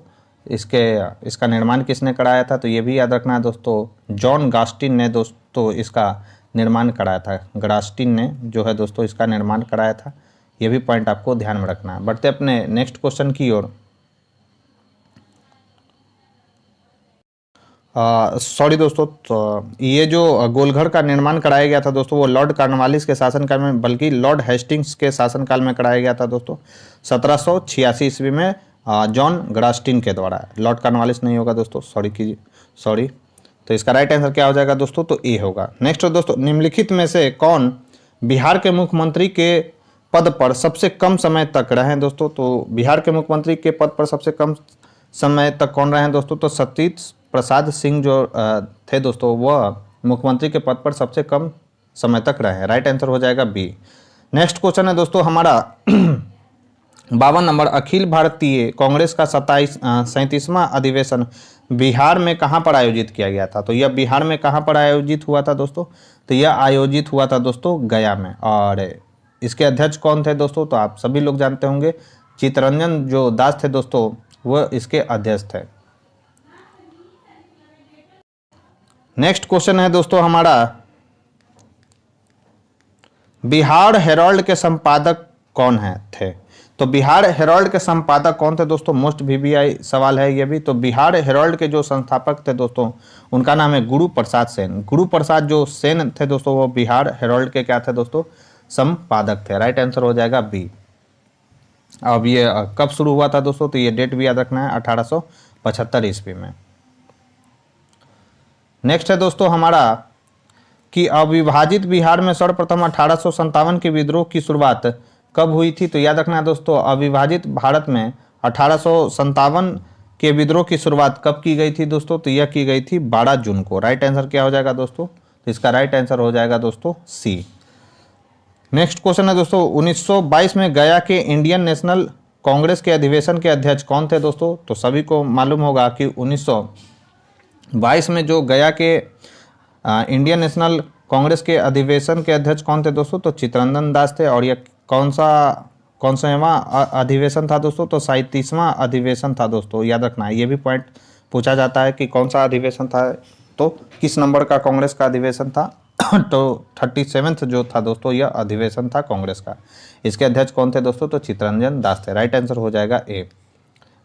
इसका निर्माण किसने कराया था? तो ये भी याद रखना है दोस्तों, जॉन गास्टिन ने दोस्तों इसका निर्माण कराया था। गास्टिन ने जो है दोस्तों इसका निर्माण कराया था। ये भी पॉइंट आपको ध्यान में रखना है। बढ़ते अपने नेक्स्ट क्वेश्चन की ओर। सॉरी दोस्तों, तो ये जो गोलघर का निर्माण कराया गया था दोस्तों वो लॉर्ड कॉर्नवालिस के शासनकाल में, बल्कि लॉर्ड हेस्टिंग्स के शासनकाल में कराया गया था दोस्तों 1786 ईस्वी में जॉन ग्रास्टिन के द्वारा। लॉर्ड कॉर्नवालिस नहीं होगा दोस्तों, सॉरी। तो इसका राइट आंसर क्या हो जाएगा दोस्तों? तो ए होगा। नेक्स्ट दोस्तों, निम्नलिखित में से कौन बिहार के मुख्यमंत्री के पद पर सबसे कम समय तक रहे हैं दोस्तों? तो बिहार के मुख्यमंत्री के पद पर सबसे कम समय तक कौन रहे हैं दोस्तों? तो सतीश प्रसाद सिंह जो थे दोस्तों वह मुख्यमंत्री के पद पर सबसे कम समय तक रहे हैं। राइट आंसर हो जाएगा बी। नेक्स्ट क्वेश्चन है दोस्तों हमारा 52 नंबर, अखिल भारतीय कांग्रेस का 37वां अधिवेशन बिहार में कहाँ पर आयोजित किया गया था? तो यह बिहार में कहाँ पर आयोजित हुआ था दोस्तों? तो यह आयोजित हुआ था दोस्तों गया में। और इसके अध्यक्ष कौन थे दोस्तों? तो आप सभी लोग जानते होंगे, चित्तरंजन जो दास थे दोस्तों, वह इसके अध्यक्ष थे। नेक्स्ट क्वेश्चन है दोस्तों हमारा, बिहार हेराल्ड के संपादक कौन है थे? तो बिहार हेराल्ड के संपादक कौन थे दोस्तों? मोस्ट वीवीआई सवाल है ये भी। तो बिहार हेराल्ड के जो संस्थापक थे दोस्तों, उनका नाम है गुरु प्रसाद सेन। गुरु प्रसाद जो सेन थे दोस्तों, वो बिहार हेराल्ड के क्या थे दोस्तों? संपादक थे। राइट आंसर हो जाएगा बी। अब ये कब शुरू हुआ था दोस्तों? तो ये डेट भी याद रखना है, 1875 ईस्वी में। नेक्स्ट है दोस्तों हमारा कि अविभाजित बिहार में सर्वप्रथम 1857 के विद्रोह की शुरुआत कब हुई थी? तो याद रखना है दोस्तों, अविभाजित भारत में 1857 के विद्रोह की शुरुआत कब की गई थी दोस्तों? तो यह की गई थी 12 जून को। राइट आंसर क्या हो जाएगा दोस्तों? तो इसका राइट आंसर हो जाएगा दोस्तों सी। नेक्स्ट क्वेश्चन है दोस्तों, 1922 में गया के इंडियन नेशनल कांग्रेस के अधिवेशन के अध्यक्ष कौन थे दोस्तों? तो सभी को मालूम होगा कि 1922 में जो गया के इंडियन नेशनल कांग्रेस के अधिवेशन के अध्यक्ष कौन थे दोस्तों? तो चित्तरंजन दास थे। और यह कौन सा अधिवेशन था दोस्तों? तो 37वां अधिवेशन था दोस्तों, याद रखना है। ये भी पॉइंट पूछा जाता है कि कौन सा अधिवेशन था, तो किस नंबर का कांग्रेस का अधिवेशन था। तो 37वां जो था दोस्तों, यह अधिवेशन था कांग्रेस का। इसके अध्यक्ष कौन थे दोस्तों? तो चित्तरंजन दास थे। राइट आंसर हो जाएगा ए।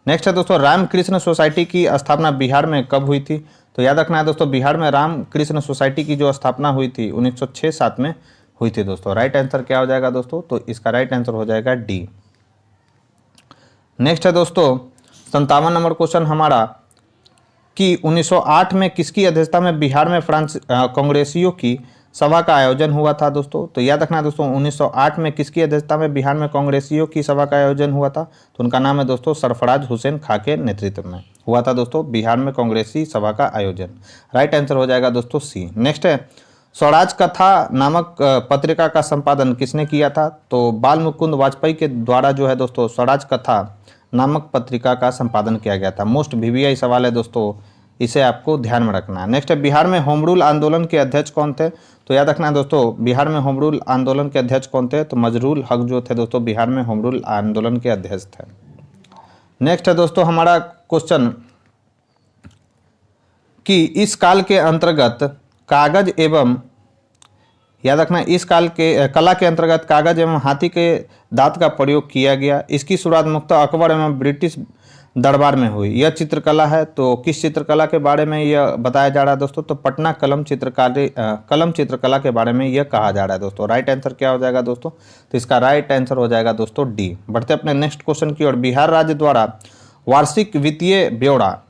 नेक्स्ट है दोस्तों, रामकृष्ण सोसाइटी की स्थापना बिहार में कब हुई थी? तो याद रखना है दोस्तों, बिहार में रामकृष्ण सोसाइटी की जो स्थापना हुई थी 1906-07 में हुई थी दोस्तों। राइट आंसर क्या हो जाएगा दोस्तों? तो इसका राइट आंसर हो जाएगा डी। नेक्स्ट है दोस्तों 57 नंबर क्वेश्चन हमारा कि 1908 में किसकी अध्यक्षता में बिहार में फ्रांस कांग्रेसियों की सभा का आयोजन हुआ था दोस्तों? तो याद रखना है दोस्तों, 1908 में किसकी अध्यक्षता में बिहार में कांग्रेसियों की सभा का आयोजन हुआ था? तो उनका नाम है दोस्तों सरफराज हुसैन खां के नेतृत्व में हुआ था दोस्तों बिहार में कांग्रेसी सभा का आयोजन। राइट आंसर हो जाएगा दोस्तों सी। नेक्स्ट है, स्वराज कथा नामक पत्रिका का संपादन किसने किया था? तो बाल मुकुंद वाजपेयी के द्वारा जो है दोस्तों स्वराज कथा नामक पत्रिका का संपादन किया गया था। मोस्ट वीवीआई सवाल है दोस्तों, इसे आपको ध्यान में रखना है। नेक्स्ट है, बिहार में होम रूल आंदोलन के अध्यक्ष कौन थे? तो याद रखना है दोस्तों, बिहार में होम रूल आंदोलन के अध्यक्ष कौन थे? तो मजरूल हक जो थे दोस्तों, बिहार में होम रूल आंदोलन के अध्यक्ष थे। नेक्स्ट है दोस्तों हमारा क्वेश्चन कि इस काल के अंतर्गत कागज एवं, याद रखना इस काल के कला के अंतर्गत कागज एवं हाथी के दांत का प्रयोग किया गया। इसकी शुरुआत मुख्यतः अकबर एवं ब्रिटिश दरबार में हुई। यह चित्रकला है, तो किस चित्रकला के बारे में यह बताया जा रहा है दोस्तों? तो पटना कलम चित्रकला के बारे में यह कहा जा रहा है दोस्तों। राइट आंसर क्या हो जाएगा दोस्तों? तो इसका राइट आंसर हो जाएगा दोस्तों डी। बढ़ते अपने नेक्स्ट क्वेश्चन की ओर। बिहार राज्य द्वारा वार्षिक वित्तीय ब्यौरा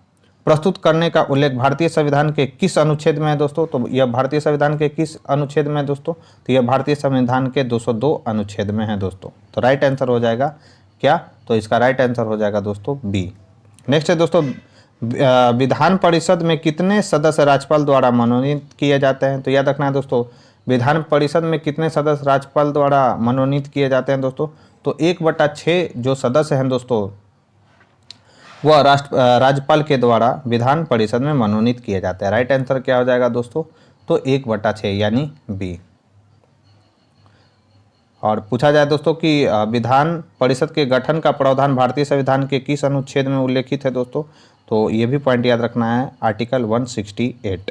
प्रस्तुत करने का उल्लेख भारतीय संविधान के किस अनुच्छेद में है दोस्तों? तो यह भारतीय संविधान के किस अनुच्छेद में है दोस्तों? तो यह भारतीय संविधान के 202 अनुच्छेद में है दोस्तों। तो राइट आंसर हो जाएगा क्या? तो इसका राइट आंसर हो जाएगा दोस्तों बी। नेक्स्ट है दोस्तों, विधान परिषद में कितने सदस्य राज्यपाल द्वारा मनोनीत किए जाते हैं? तो याद रखना है दोस्तों, विधान परिषद में कितने सदस्य राज्यपाल द्वारा मनोनीत किए जाते हैं दोस्तों? तो 1/6 जो सदस्य हैं दोस्तों, वह राज्यपाल के द्वारा विधान परिषद में मनोनीत किए जाते हैं। राइट आंसर क्या हो जाएगा दोस्तों? तो 1/6 यानी बी। और पूछा जाए दोस्तों कि विधान परिषद के गठन का प्रावधान भारतीय संविधान के किस अनुच्छेद में उल्लेखित है दोस्तों? तो ये भी पॉइंट याद रखना है, आर्टिकल 168।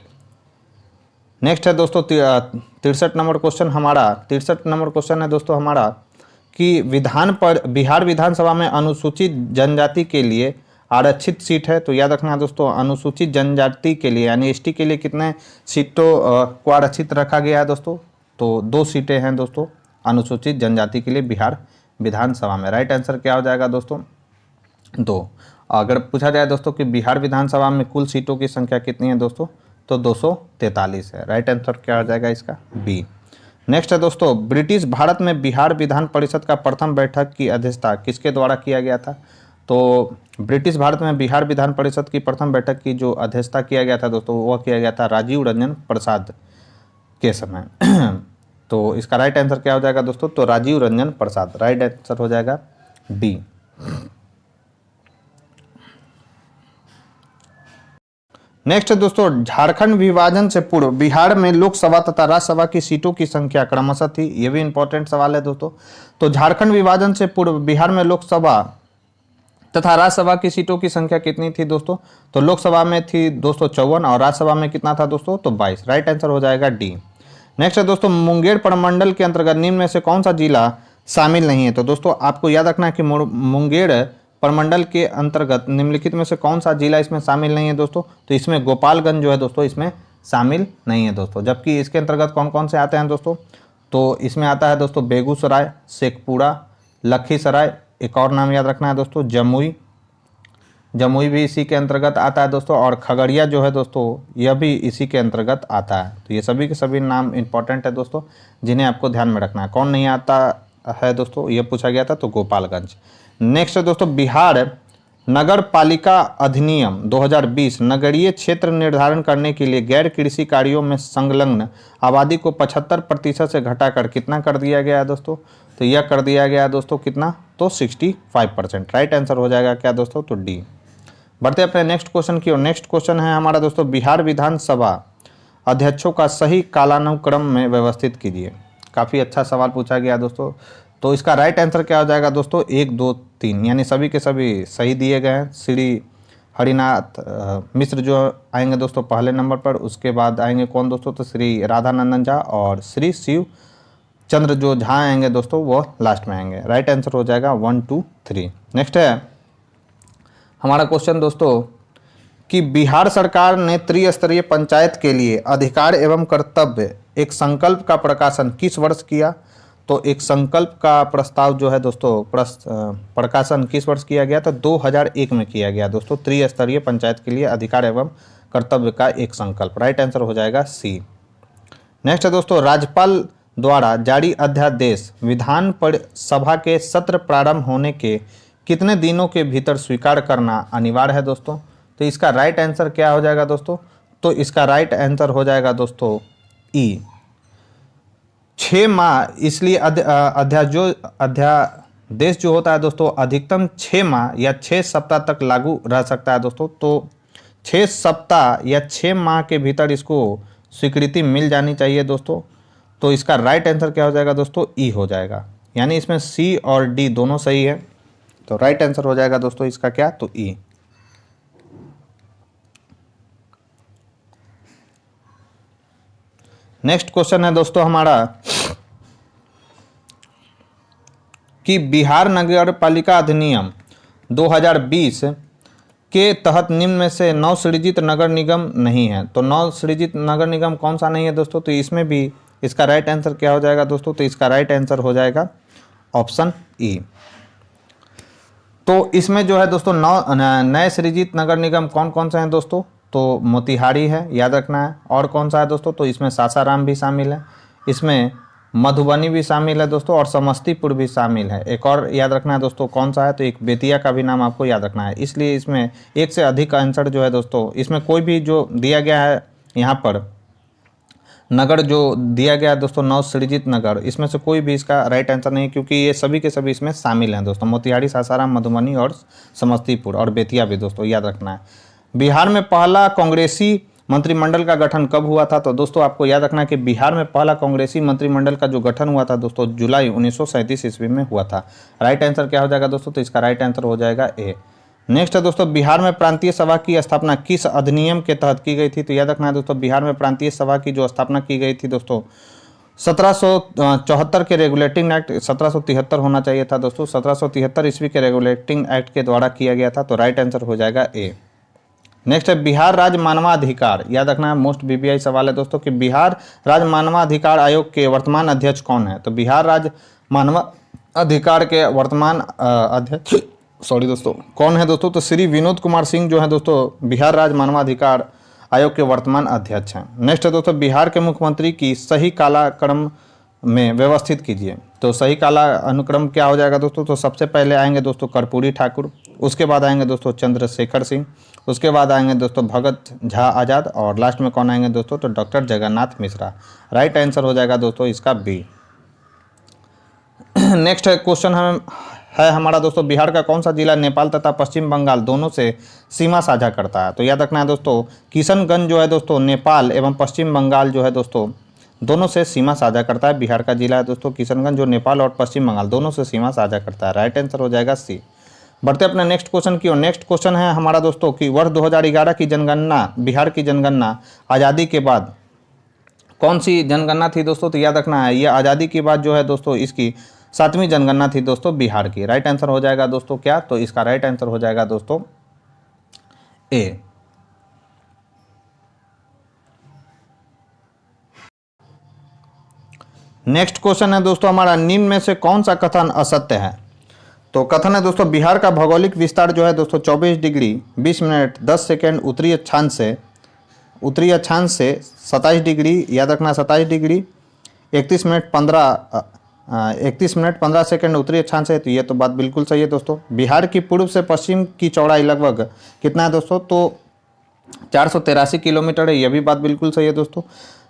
नेक्स्ट है दोस्तों 63 नंबर क्वेश्चन हमारा। 63 नंबर क्वेश्चन है दोस्तों हमारा कि बिहार विधानसभा में अनुसूचित जनजाति के लिए आरक्षित सीट है। तो याद रखना है दोस्तों, अनुसूचित जनजाति के लिए यानी एसटी के लिए कितने सीटों को आरक्षित रखा गया है दोस्तों? तो 2 सीटें हैं दोस्तों अनुसूचित जनजाति के लिए बिहार विधानसभा में। राइट आंसर क्या हो जाएगा दोस्तों? 2। अगर पूछा जाए दोस्तों कि बिहार विधानसभा में कुल सीटों की संख्या कितनी है दोस्तों? तो 243 है। राइट आंसर क्या हो जाएगा इसका? बी। नेक्स्ट है दोस्तों, ब्रिटिश भारत में बिहार विधान परिषद का प्रथम बैठक की अध्यक्षता किसके द्वारा किया गया था? तो ब्रिटिश भारत में बिहार विधान परिषद की प्रथम बैठक की जो अध्यक्षता किया गया था दोस्तों, वह किया गया था राजीव रंजन प्रसाद के समय। तो इसका राइट आंसर क्या हो जाएगा दोस्तों? तो राजीव रंजन प्रसाद। राइट आंसर हो जाएगा डी। नेक्स्ट है दोस्तों, झारखंड विभाजन से पूर्व बिहार में लोकसभा तथा राज्यसभा की सीटों की संख्या क्रमशः थी। ये भी इंपॉर्टेंट सवाल है दोस्तों। तो झारखंड विभाजन से पूर्व बिहार में लोकसभा तथा राज्यसभा की सीटों की संख्या कितनी थी दोस्तों? तो लोकसभा में थी 254 और राज्यसभा में कितना था दोस्तों? तो 22। राइट आंसर हो जाएगा डी। नेक्स्ट है दोस्तों, मुंगेर प्रमंडल के अंतर्गत निम्न में से कौन सा जिला शामिल नहीं है? तो दोस्तों आपको याद रखना है कि मुंगेर प्रमंडल के अंतर्गत निम्नलिखित में से कौन सा जिला इसमें शामिल नहीं है दोस्तों? तो इसमें गोपालगंज जो है दोस्तों इसमें शामिल नहीं है दोस्तों। जबकि इसके अंतर्गत कौन कौन से आते हैं दोस्तों? तो इसमें आता है दोस्तों बेगूसराय, शेखपुरा, लखीसराय, एक और नाम याद रखना है दोस्तों जमुई, जमुई भी इसी के अंतर्गत आता है दोस्तों, और खगड़िया जो है दोस्तों यह भी इसी के अंतर्गत आता है। तो ये सभी के सभी नाम इंपॉर्टेंट है दोस्तों, जिन्हें आपको ध्यान में रखना है। कौन नहीं आता है दोस्तों, ये पूछा गया था, तो गोपालगंज। नेक्स्ट है दोस्तों, बिहार नगर पालिका अधिनियम 2020 नगरीय क्षेत्र निर्धारण करने के लिए गैर कृषि कार्यों में संलग्न आबादी को 75% से घटाकर कितना कर दिया गया है दोस्तों? तो यह कर दिया गया है दोस्तों कितना? तो 65%। राइट आंसर हो जाएगा क्या दोस्तों? तो डी। बढ़ते अपने नेक्स्ट क्वेश्चन की ओर। नेक्स्ट क्वेश्चन है हमारा दोस्तों, बिहार विधानसभा अध्यक्षों का सही कालानुक्रम में व्यवस्थित कीजिए। काफ़ी अच्छा सवाल पूछा गया दोस्तों। तो इसका राइट आंसर क्या हो जाएगा दोस्तों? 1, 2, 3, यानी सभी के सभी सही दिए गए हैं। श्री हरिनाथ मिश्र जो आएंगे दोस्तों पहले नंबर पर, उसके बाद आएंगे कौन दोस्तों? तो श्री राधानंदन झा, और श्री शिव चंद्र जो झा आएंगे दोस्तों वो लास्ट में आएंगे। राइट आंसर हो जाएगा 1, 2, 3। नेक्स्ट है हमारा क्वेश्चन दोस्तों कि बिहार सरकार ने त्रिस्तरीय पंचायत के लिए अधिकार एवं कर्तव्य एक संकल्प का प्रकाशन किस वर्ष किया? तो एक संकल्प का प्रस्ताव जो है दोस्तों प्रकाशन किस वर्ष किया गया? तो 2001 में किया गया दोस्तों। त्रिस्तरीय पंचायत के लिए अधिकार एवं कर्तव्य का एक संकल्प। राइट आंसर हो जाएगा सी। नेक्स्ट है दोस्तों, राज्यपाल द्वारा जारी अध्यादेश विधान सभा के सत्र प्रारंभ होने के कितने दिनों के भीतर स्वीकार करना अनिवार्य है दोस्तों? तो इसका राइट आंसर क्या हो जाएगा दोस्तों? तो इसका राइट आंसर हो जाएगा दोस्तों ई, 6 माह। इसलिए अध्यादेश जो होता है दोस्तों अधिकतम 6 माह या 6 सप्ताह तक लागू रह सकता है दोस्तों। तो 6 सप्ताह या 6 माह के भीतर इसको स्वीकृति मिल जानी चाहिए दोस्तों। तो इसका राइट आंसर क्या हो जाएगा दोस्तों? ई हो जाएगा। यानी इसमें सी और डी दोनों सही है। तो राइट आंसर हो जाएगा दोस्तों इसका क्या? तो ई। नेक्स्ट क्वेश्चन है दोस्तों हमारा कि बिहार नगर पालिका अधिनियम 2020 के तहत निम्न में से 9 सृजित नगर निगम नहीं है। तो 9 सृजित नगर निगम कौन सा नहीं है दोस्तों? तो इसमें भी इसका राइट आंसर क्या हो जाएगा दोस्तों? तो इसका राइट आंसर हो जाएगा ऑप्शन ई। तो इसमें जो है दोस्तों 9 नए सृजित नगर निगम कौन कौन से हैं दोस्तों? तो मोतिहारी है, याद रखना है। और कौन सा है दोस्तों? तो इसमें सासाराम भी शामिल है, इसमें मधुबनी भी शामिल है दोस्तों, और समस्तीपुर भी शामिल है। एक और याद रखना है दोस्तों कौन सा है? तो एक बेतिया का भी नाम आपको याद रखना है। इसलिए इसमें एक से अधिक आंसर जो है दोस्तों, इसमें कोई भी जो दिया गया है यहाँ पर नगर जो दिया गया है दोस्तों 9 सृजित नगर, इसमें से कोई भी इसका राइट आंसर नहीं, क्योंकि ये सभी के सभी इसमें शामिल हैं दोस्तों। मोतिहारी, सासाराम, मधुबनी और समस्तीपुर, और बेतिया भी दोस्तों याद रखना है। बिहार में पहला कांग्रेसी मंत्रिमंडल का गठन कब हुआ था? तो दोस्तों आपको याद रखना है कि बिहार में पहला कांग्रेसी मंत्रिमंडल का जो गठन हुआ था दोस्तों जुलाई 1937 ईस्वी में हुआ था। राइट आंसर क्या हो जाएगा दोस्तों? तो इसका राइट आंसर हो जाएगा ए। नेक्स्ट है दोस्तों, बिहार में प्रांतीय सभा की स्थापना किस अधिनियम के तहत की गई थी? तो याद रखना है दोस्तों, बिहार में प्रांतीय सभा की जो स्थापना की गई थी दोस्तों 1774 के रेगुलेटिंग एक्ट, 1773 होना चाहिए था दोस्तों, 1773 ईस्वी के रेगुलेटिंग एक्ट के द्वारा किया गया था। तो राइट आंसर हो जाएगा ए। नेक्स्ट है बिहार राज्य मानवाधिकार, याद रखना है मोस्ट बीबीआई सवाल है दोस्तों कि बिहार राज्य मानवाधिकार आयोग के वर्तमान अध्यक्ष कौन है? तो बिहार राज्य मानवाधिकार के वर्तमान अध्यक्ष दोस्तों कौन है दोस्तों? तो श्री विनोद कुमार सिंह जो है दोस्तों बिहार राज्य मानवाधिकार आयोग के वर्तमान अध्यक्ष हैं। नेक्स्ट है दोस्तों, बिहार के मुख्यमंत्री की सही कालाक्रम में व्यवस्थित कीजिए। तो सही काला अनुक्रम क्या हो जाएगा दोस्तों? तो सबसे पहले आएंगे दोस्तों कर्पूरी ठाकुर, उसके बाद आएंगे दोस्तों चंद्रशेखर सिंह, उसके बाद आएंगे दोस्तों भगत झा आज़ाद, और लास्ट में कौन आएंगे दोस्तों? तो doctor Jagannath Mishra. Right answer हो जाएगा दोस्तों इसका बी। नेक्स्ट क्वेश्चन है हमारा दोस्तों बिहार का कौन सा जिला नेपाल तथा पश्चिम बंगाल दोनों से सीमा साझा करता है? तो याद रखना है दोस्तों, किशनगंज जो है दोस्तों नेपाल एवं पश्चिम बंगाल जो है दोस्तों दोनों से सीमा साझा करता है। बिहार का जिला है दोस्तों किशनगंज, जो नेपाल और पश्चिम बंगाल दोनों से सीमा साझा करता है। राइट आंसर हो जाएगा सी। बढ़ते अपने नेक्स्ट क्वेश्चन की ओर। नेक्स्ट क्वेश्चन है हमारा दोस्तों कि वर्ष 2011 की जनगणना, बिहार की जनगणना आज़ादी के बाद कौन सी जनगणना थी दोस्तों? तो याद रखना है, ये आज़ादी के बाद जो है दोस्तों इसकी 7वीं जनगणना थी दोस्तों बिहार की। राइट आंसर हो जाएगा दोस्तों क्या? तो इसका राइट आंसर हो जाएगा दोस्तों ए। नेक्स्ट क्वेश्चन है दोस्तों हमारा, निम्न में से कौन सा कथन असत्य है? तो कथन है दोस्तों बिहार का भौगोलिक विस्तार जो है दोस्तों 24 डिग्री 20 मिनट 10 सेकेंड उत्तरी अक्षांश से 27 डिग्री, याद रखना 27 डिग्री 31 मिनट 15 सेकेंड उत्तरी अक्षांश है। तो ये तो बात बिल्कुल सही है दोस्तों। बिहार की पूर्व से पश्चिम की चौड़ाई लगभग कितना है दोस्तों? तो 483 किलोमीटर है। यह भी बात बिल्कुल सही है दोस्तों।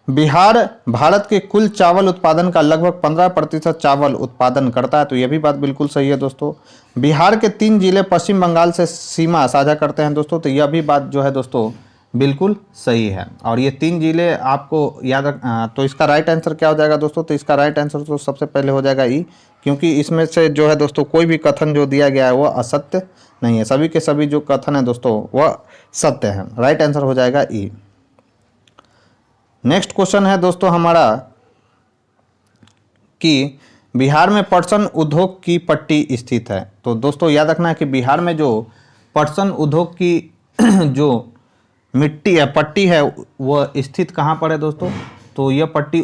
बिहार भारत के कुल चावल उत्पादन का लगभग 15% चावल उत्पादन करता है। तो यह भी बात बिल्कुल सही है दोस्तों। बिहार के 3 जिले पश्चिम बंगाल से सीमा साझा करते हैं दोस्तों। तो यह भी बात जो है दोस्तों बिल्कुल सही है। और ये 3 जिले आपको याद रख, तो इसका राइट आंसर क्या हो जाएगा दोस्तों? तो इसका राइट आंसर तो सबसे पहले हो जाएगा ई, क्योंकि इसमें से जो है दोस्तों कोई भी कथन जो दिया गया है वह असत्य नहीं है। सभी के सभी जो कथन है दोस्तों वह सत्य है। राइट आंसर हो जाएगा ई। नेक्स्ट क्वेश्चन है दोस्तों हमारा कि बिहार में पटसन उद्योग की पट्टी स्थित है। तो दोस्तों याद रखना है कि बिहार में जो पटसन उद्योग की जो पट्टी है वह स्थित कहाँ पर है दोस्तों? तो यह पट्टी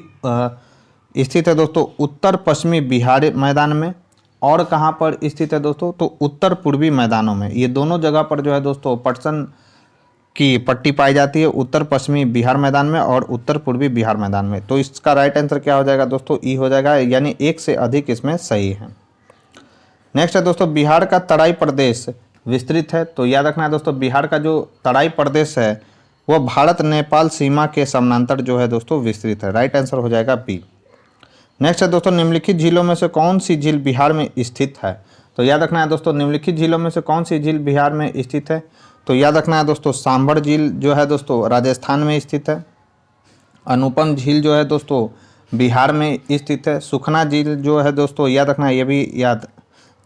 स्थित है दोस्तों उत्तर पश्चिमी बिहार मैदान में। और कहाँ पर स्थित है दोस्तों? तो उत्तर पूर्वी मैदानों में। ये दोनों जगह पर जो है दोस्तों पटसन की पट्टी पाई जाती है, उत्तर पश्चिमी बिहार मैदान में और उत्तर पूर्वी बिहार मैदान में। तो इसका राइट आंसर क्या हो जाएगा दोस्तों? ई हो जाएगा, यानी एक से अधिक इसमें सही है। नेक्स्ट है दोस्तों बिहार का तराई प्रदेश विस्तृत है। तो याद रखना है दोस्तों बिहार का जो तराई प्रदेश है वह भारत नेपाल सीमा के समानांतर जो है दोस्तों विस्तृत है। राइट आंसर हो जाएगा बी। नेक्स्ट है दोस्तों निम्नलिखित झीलों में से कौन सी झील बिहार में स्थित है? तो याद रखना है दोस्तों निम्नलिखित झीलों में से कौन सी झील बिहार में स्थित है? तो याद रखना है दोस्तों सांभर झील जो है दोस्तों राजस्थान में स्थित है। अनुपम झील जो है दोस्तों बिहार में स्थित है। सुखना झील जो है दोस्तों याद रखना है, ये भी याद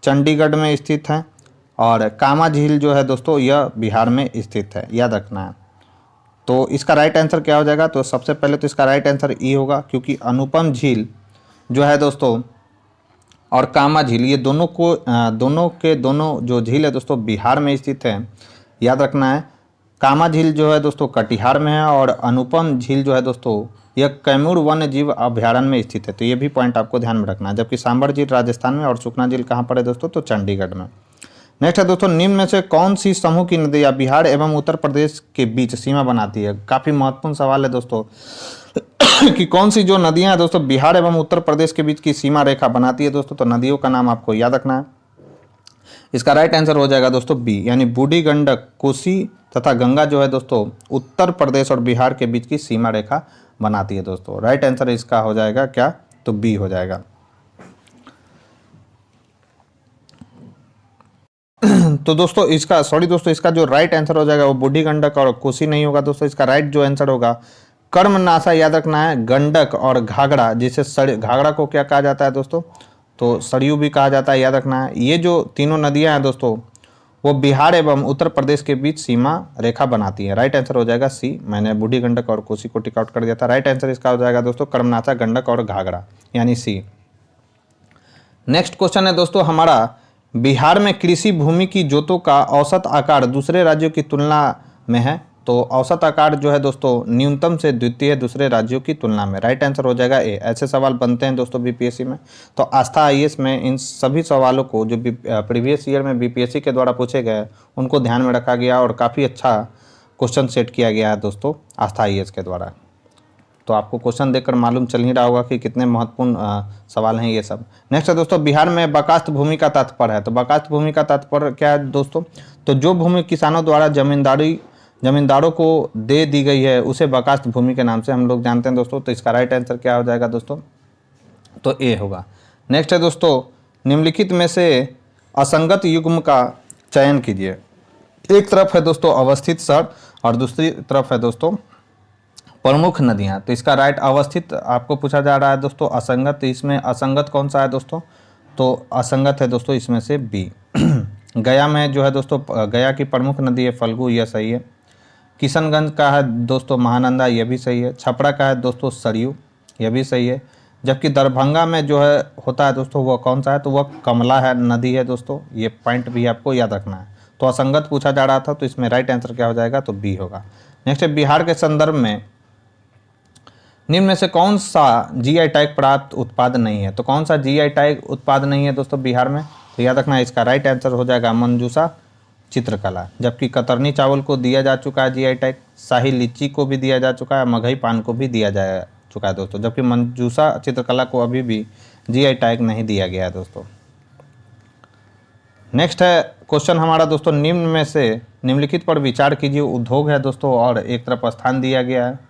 चंडीगढ़ में स्थित है। और कामा झील जो है दोस्तों यह बिहार में स्थित है, याद रखना है। तो इसका राइट आंसर क्या हो जाएगा? तो सबसे पहले तो इसका राइट आंसर ई होगा, क्योंकि अनुपम झील जो है दोस्तों और कामा झील ये दोनों जो झील है दोस्तों बिहार में स्थित है, याद रखना है। कामा झील जो है दोस्तों कटिहार में है और अनुपम झील जो है दोस्तों यह कैमूर वन्य जीव अभ्यारण्य में स्थित है। तो ये भी पॉइंट आपको ध्यान में रखना है। जबकि सांभर झील राजस्थान में और सुखना झील कहाँ पर है दोस्तों? तो चंडीगढ़ में। नेक्स्ट है दोस्तों निम्न में से कौन सी समूह की नदियाँ बिहार एवं उत्तर प्रदेश के बीच सीमा बनाती है? काफ़ी महत्वपूर्ण सवाल है दोस्तों कि कौन सी जो नदियाँ हैं दोस्तों बिहार एवं उत्तर प्रदेश के बीच की सीमा रेखा बनाती है दोस्तों? तो नदियों का नाम आपको याद रखना है। इसका राइट आंसर हो जाएगा दोस्तों बी, यानी बूढ़ी गंडक, कोसी तथा गंगा जो है दोस्तों उत्तर प्रदेश और बिहार के बीच की सीमा रेखा बनाती है दोस्तों। राइट आंसर इसका हो जाएगा क्या? तो बी हो जाएगा। तो दोस्तों इसका जो राइट आंसर हो जाएगा वो बूढ़ी गंडक और कोसी नहीं होगा दोस्तों। इसका राइट जो आंसर होगा कर्मनाशा, याद रखना है, गंडक और घाघरा, जिसे घाघरा को क्या कहा जाता है दोस्तों? तो सरयू भी कहा जाता है, याद रखना है। ये जो तीनों नदियां हैं दोस्तों वो बिहार एवं उत्तर प्रदेश के बीच सीमा रेखा बनाती है। राइट आंसर हो जाएगा सी। मैंने बूढ़ी गंडक और कोसी को टिक आउट कर दिया था। राइट आंसर इसका हो जाएगा दोस्तों कर्मनाशा, गंडक और घाघरा, यानी सी। नेक्स्ट क्वेश्चन है दोस्तों हमारा, बिहार में कृषि भूमि की जोतों का औसत आकार दूसरे राज्यों की तुलना में है। तो औसत आकार जो है दोस्तों न्यूनतम से द्वितीय दूसरे राज्यों की तुलना में। राइट आंसर हो जाएगा ए। ऐसे सवाल बनते हैं दोस्तों बीपीएससी में। तो आस्था आईएएस में इन सभी सवालों को जो प्रीवियस ईयर में बीपीएससी के द्वारा पूछे गए उनको ध्यान में रखा गया और काफ़ी अच्छा क्वेश्चन सेट किया गया है दोस्तों आस्था आईएएस के द्वारा। तो आपको क्वेश्चन देखकर मालूम चल ही रहा होगा कि कितने महत्वपूर्ण सवाल हैं ये सब। नेक्स्ट है दोस्तों बिहार में बकास्त भूमि का तात्पर्य है। तो बकास्त भूमि का तात्पर्य क्या है दोस्तों? तो जो भूमि किसानों द्वारा जमींदारों को दे दी गई है उसे बकास्त भूमि के नाम से हम लोग जानते हैं दोस्तों। तो इसका राइट आंसर क्या हो जाएगा दोस्तों? तो ए होगा। नेक्स्ट है दोस्तों निम्नलिखित में से असंगत युग्म का चयन कीजिए। एक तरफ है दोस्तों अवस्थित शहर और दूसरी तरफ है दोस्तों प्रमुख नदियां। तो इसका राइट अवस्थित आपको पूछा जा रहा है दोस्तों, असंगत, तो इसमें असंगत कौन सा है दोस्तों, तो असंगत है दोस्तों इसमें से बी। गया में जो है दोस्तों, गया की प्रमुख नदी है फल्गु, यह सही है। किशनगंज का है दोस्तों महानंदा, यह भी सही है। छपरा का है दोस्तों सरयू, यह भी सही है। जबकि दरभंगा में जो है होता है दोस्तों वह कौन सा है, तो वह कमला है नदी है दोस्तों, ये पॉइंट भी आपको याद रखना है। तो असंगत पूछा जा रहा था, तो इसमें राइट आंसर क्या हो जाएगा, तो बी होगा। नेक्स्ट है बिहार के संदर्भ में निम्न में से कौन सा जीआई टैग प्राप्त उत्पाद नहीं है। तो कौन सा जीआई टैग उत्पाद नहीं है दोस्तों बिहार में, तो याद रखना है इसका राइट आंसर हो जाएगा मंजूषा चित्रकला। जबकि कतरनी चावल को दिया जा चुका है जीआई टैग, शाही लीची को भी दिया जा चुका है, मगही पान को भी दिया जा चुका है दोस्तों, जबकि मंजूषा चित्रकला को अभी भी जीआई टैग नहीं दिया गया है दोस्तों। नेक्स्ट है क्वेश्चन हमारा दोस्तों, निम्न में से निम्नलिखित पर विचार कीजिए। उद्योग है दोस्तों और एक तरफ स्थान दिया गया है।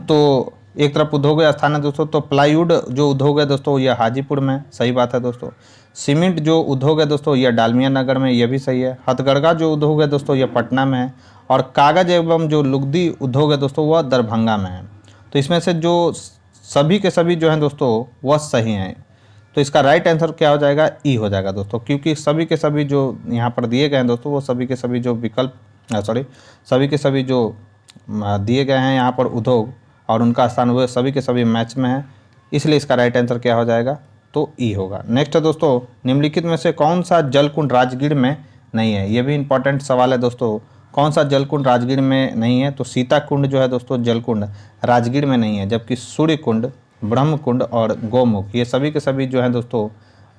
तो एक तरफ उद्योग स्थान है दोस्तों, तो प्लाईवुड जो उद्योग है दोस्तों यह हाजीपुर में, सही बात है दोस्तों। सीमेंट जो उद्योग है दोस्तों यह डालमिया नगर में, यह भी सही है। हथकरघा जो उद्योग है दोस्तों यह पटना में है। और कागज एवं जो लुगदी उद्योग है दोस्तों वह दरभंगा में है। तो इसमें से जो सभी के सभी जो हैं दोस्तों वह सही हैं। तो इसका राइट आंसर क्या हो जाएगा, ई हो जाएगा दोस्तों, क्योंकि सभी के सभी जो यहाँ पर दिए गए हैं दोस्तों वो सभी के सभी जो विकल्प सभी के सभी जो दिए गए हैं यहाँ पर उद्योग और उनका स्थान हुए सभी के सभी मैच में है, इसलिए इसका राइट आंसर क्या हो जाएगा, तो ई होगा। नेक्स्ट है दोस्तों, निम्नलिखित में से कौन सा जलकुंड राजगीर में नहीं है। ये भी इंपॉर्टेंट सवाल है दोस्तों, कौन सा जलकुंड राजगीर में नहीं है, तो सीता कुंड जो है दोस्तों जलकुंड राजगीर में नहीं है। जबकि सूर्य कुंड, ब्रह्म कुंड और गौमुख ये सभी के सभी जो है दोस्तों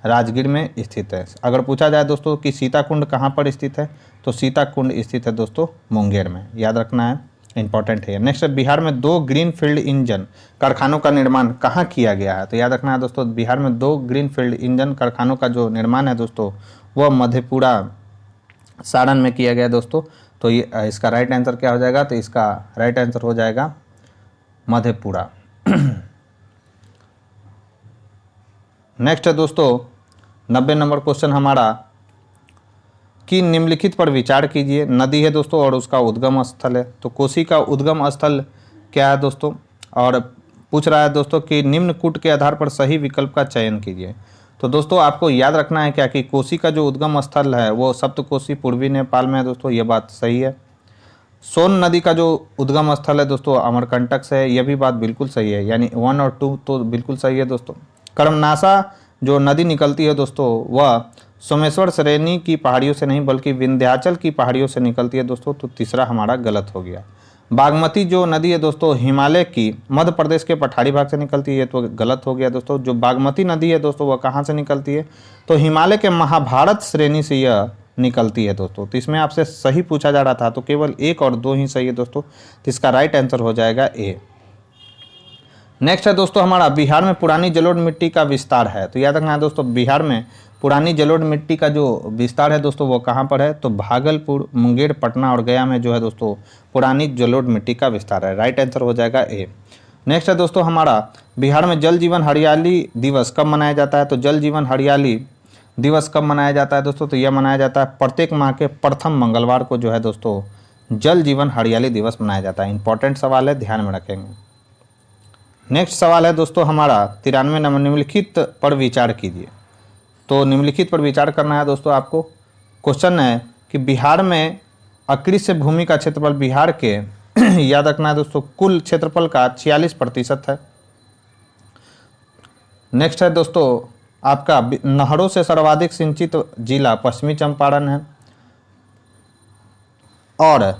राजगीर में स्थित है। अगर पूछा जाए दोस्तों कि सीता कुंड कहाँ पर स्थित है, तो सीता कुंड स्थित है दोस्तों मुंगेर में, याद रखना है, इंपॉर्टेंट है। नेक्स्ट है बिहार में 2 ग्रीनफील्ड इंजन कारखानों का निर्माण कहाँ किया गया है। तो याद रखना है दोस्तों बिहार में 2 ग्रीनफील्ड इंजन कारखानों का जो निर्माण है दोस्तों वह मधेपुरा सारण में किया गया दोस्तों। तो ये इसका राइट आंसर क्या हो जाएगा, तो इसका राइट आंसर हो जाएगा मधेपुरा। नेक्स्ट है दोस्तों 90 नंबर क्वेश्चन हमारा कि निम्नलिखित पर विचार कीजिए। नदी है दोस्तों और उसका उद्गम स्थल है। तो कोसी का उद्गम स्थल क्या है दोस्तों, और पूछ रहा है दोस्तों कि निम्न कूट के आधार पर सही विकल्प का चयन कीजिए। तो दोस्तों आपको याद रखना है क्या कि कोसी का जो उद्गम स्थल है वो सप्तकोशी पूर्वी नेपाल में है दोस्तों, ये बात सही है। सोन नदी का जो उद्गम स्थल है दोस्तों अमरकंटक से है, यह भी बात बिल्कुल सही है, यानी 1 और 2 तो बिल्कुल सही है दोस्तों। कर्मनाशा जो नदी निकलती है दोस्तों वह सोमेश्वर श्रेणी की पहाड़ियों से नहीं बल्कि विंध्याचल की पहाड़ियों से निकलती है दोस्तों, तो तीसरा हमारा गलत हो गया। बागमती जो नदी है दोस्तों हिमालय की मध्य प्रदेश के पठारी भाग से निकलती है, तो गलत हो गया दोस्तों। जो बागमती नदी है दोस्तों वह कहाँ से निकलती है, तो हिमालय के महाभारत श्रेणी से यह निकलती है दोस्तों। तो इसमें आपसे सही पूछा जा रहा था, तो केवल 1 और 2 ही सही है दोस्तों, तो इसका राइट आंसर हो जाएगा ए। नेक्स्ट है दोस्तों हमारा बिहार में पुरानी जलोढ़ मिट्टी का विस्तार है। तो याद रखना है दोस्तों बिहार में पुरानी जलोढ़ मिट्टी का जो विस्तार है दोस्तों वो कहाँ पर है, तो भागलपुर, मुंगेर, पटना और गया में जो है दोस्तों पुरानी जलोढ़ मिट्टी का विस्तार है। राइट आंसर हो जाएगा ए। नेक्स्ट है दोस्तों हमारा बिहार में जल जीवन हरियाली दिवस कब मनाया जाता है। तो जल जीवन हरियाली दिवस कब मनाया जाता है दोस्तों, तो यह मनाया जाता है प्रत्येक माह के प्रथम मंगलवार को जो है दोस्तों जल जीवन हरियाली दिवस मनाया जाता है। इंपॉर्टेंट सवाल है, ध्यान में रखेंगे। नेक्स्ट सवाल है दोस्तों हमारा 93 नंबर, निम्नलिखित पर विचार कीजिए। तो निम्नलिखित पर विचार करना है दोस्तों आपको। क्वेश्चन है कि बिहार में अकृषि भूमि का क्षेत्रफल बिहार के याद रखना है दोस्तों कुल क्षेत्रफल का 46% है। नेक्स्ट है दोस्तों आपका नहरों से सर्वाधिक सिंचित जिला पश्चिमी चंपारण है, और